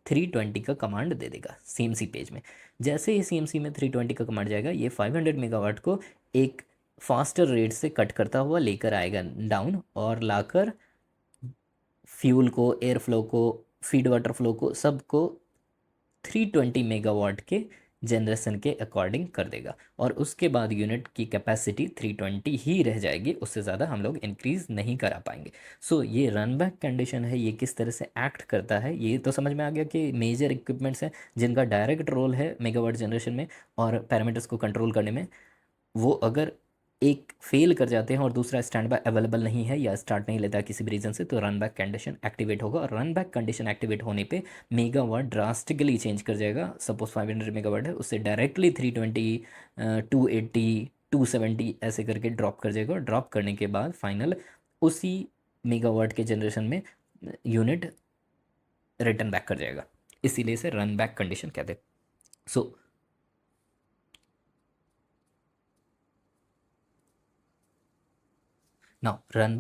320 का कमांड दे देगा सीएमसी पेज में। जैसे ही सीएमसी में 320 का कमांड जाएगा ये 500 मेगावाट को एक फास्टर रेट से कट करता हुआ लेकर आएगा डाउन, और लाकर फ्यूल को, एयर फ्लो को, फीड वाटर फ्लो को, सबको 320 मेगावाट के जनरेशन के अकॉर्डिंग कर देगा, और उसके बाद यूनिट की कैपेसिटी 320 ही रह जाएगी, उससे ज़्यादा हम लोग इंक्रीज़ नहीं करा पाएंगे। सो ये रन बैक कंडीशन है, ये किस तरह से एक्ट करता है ये तो समझ में आ गया कि मेजर इक्विपमेंट्स हैं जिनका डायरेक्ट रोल है मेगावाट जनरेशन में और पैरामीटर्स को कंट्रोल करने में। वो अगर एक फेल कर जाते हैं और दूसरा स्टैंड बाय अवेलेबल नहीं है या स्टार्ट नहीं लेता किसी भी रीज़न से, तो रन बैक कंडीशन एक्टिवेट होगा और रन बैक कंडीशन एक्टिवेट होने पे मेगावाट ड्रास्टिकली चेंज कर जाएगा। सपोज 500 मेगावाट है, उससे डायरेक्टली 320, 280, 270 ऐसे करके ड्रॉप कर जाएगा और ड्रॉप करने के बाद फाइनल उसी मेगावाट के जनरेशन में यूनिट रिटर्न बैक कर जाएगा। इसीलिए इसे रन बैक कंडीशन कहते हैं। So now run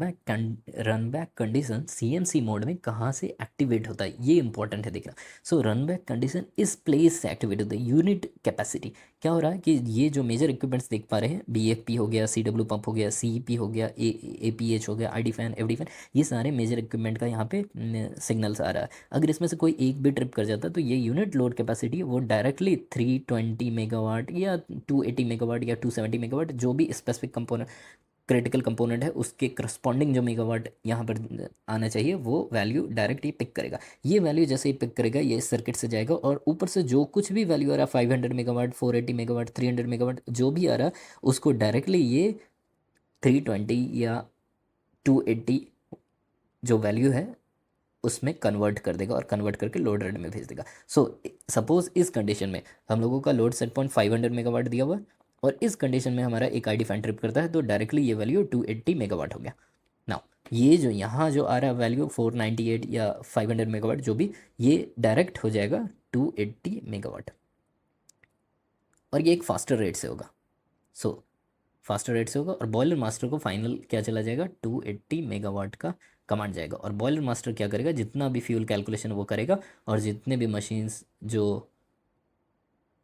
back condition CMC mode में कहाँ से एक्टिवेट होता है, ये इंपॉर्टेंट है देखना। सो रन बैक कंडीशन इस प्लेस से एक्टिवेट होता है। यूनिट कैपेसिटी क्या हो रहा है कि ये जो मेजर इक्विपमेंट्स देख पा रहे हैं, बीएफपी हो गया, सीडब्ल्यू पंप हो गया, सीईपी हो गया, एपीएच हो गया, आईडी फैन, एफडी फैन, ये सारे मेजर इक्विपमेंट का यहाँ पे सिग्नल्स आ रहा है। अगर इसमें से कोई एक भी ट्रिप कर जाता है तो ये यूनिट लोड कैपेसिटी वो डायरेक्टली 320 मेगावाट या 280 मेगावाट या 270 मेगावाट जो भी स्पेसिफिक कंपोनेंट क्रिटिकल कंपोनेंट है उसके करस्पॉन्डिंग जो मेगावाट यहाँ पर आना चाहिए वो वैल्यू डायरेक्ट ये पिक करेगा। ये वैल्यू जैसे ही पिक करेगा ये इस सर्किट से जाएगा और ऊपर से जो कुछ भी वैल्यू आ रहा है 500 मेगावाट, 480 मेगावाट, 300 मेगावाट जो भी आ रहा है उसको डायरेक्टली ये 320 या 280 जो वैल्यू है उसमें कन्वर्ट कर देगा और कन्वर्ट करके लोड रेट में भेज देगा। सो सपोज इस कंडीशन में हम लोगों का लोड सेट पॉइंट 500 मेगावाट दिया हुआ है और इस कंडीशन में हमारा एक आईडी फैन ट्रिप करता है तो डायरेक्टली ये वैल्यू 280 मेगावाट हो गया। नाउ ये जो यहाँ जो आ रहा है वैल्यू 498 या 500 मेगावाट जो भी, ये डायरेक्ट हो जाएगा 280 मेगावाट और ये एक फास्टर रेट से होगा। सो फास्टर रेट से होगा और बॉयलर मास्टर को फाइनल क्या चला जाएगा, 280 मेगावाट का कमांड जाएगा और बॉयलर मास्टर क्या करेगा, जितना भी फ्यूल कैलकुलेशन वो करेगा और जितने भी मशीन्स जो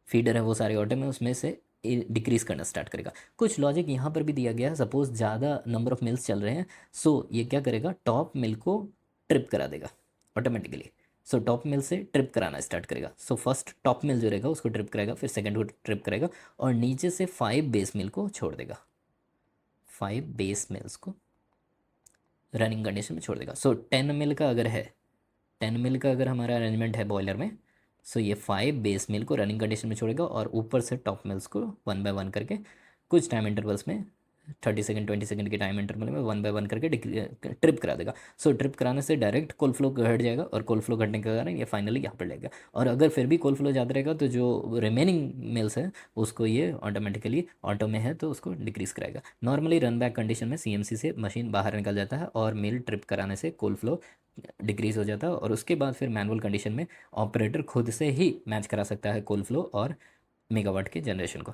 फीडर है वो सारे ऑटो में उसमें से डिक्रीज़ करना स्टार्ट करेगा। कुछ लॉजिक यहाँ पर भी दिया गया है। सपोज ज़्यादा नंबर ऑफ मिल्स चल रहे हैं, सो ये क्या करेगा, टॉप मिल को ट्रिप करा देगा ऑटोमेटिकली। सो टॉप मिल से ट्रिप कराना स्टार्ट करेगा। सो फर्स्ट टॉप मिल जो रहेगा उसको ट्रिप करेगा, फिर सेकंड को ट्रिप करेगा और नीचे से 5 बेस मिल को छोड़ देगा, 5 बेस मिल्स को रनिंग कंडीशन में छोड़ देगा। सो 10 मिल का अगर है, 10 मिल का अगर हमारा अरेंजमेंट है बॉयलर में, सो ये 5 बेस मिल को रनिंग कंडीशन में छोड़ेगा और ऊपर से टॉप मिल्स को 1 बाय 1 करके कुछ टाइम इंटरवल्स में 30 सेकंड 20 सेकंड के टाइम इंटरवल में 1 बाय 1 करके ट्रिप करा देगा। सो ट्रिप कराने से डायरेक्ट कोल फ्लो घट जाएगा और कोल फ्लो घटने के कारण ये फाइनली यहाँ पर लगेगा। और अगर फिर भी कोल फ्लो ज़्यादा रहेगा तो जो रिमेनिंग मिल्स है उसको ये ऑटोमेटिकली ऑटो में है तो उसको डिक्रीज़ कराएगा। नॉर्मली रन बैक कंडीशन में सीएमसी से मशीन बाहर निकल जाता है और मिल ट्रिप कराने से कोल फ्लो डिक्रीज़ हो जाता है और उसके बाद फिर मैनुअल कंडीशन में ऑपरेटर खुद से ही मैच करा सकता है कोल फ्लो और मेगावाट के जनरेशन को।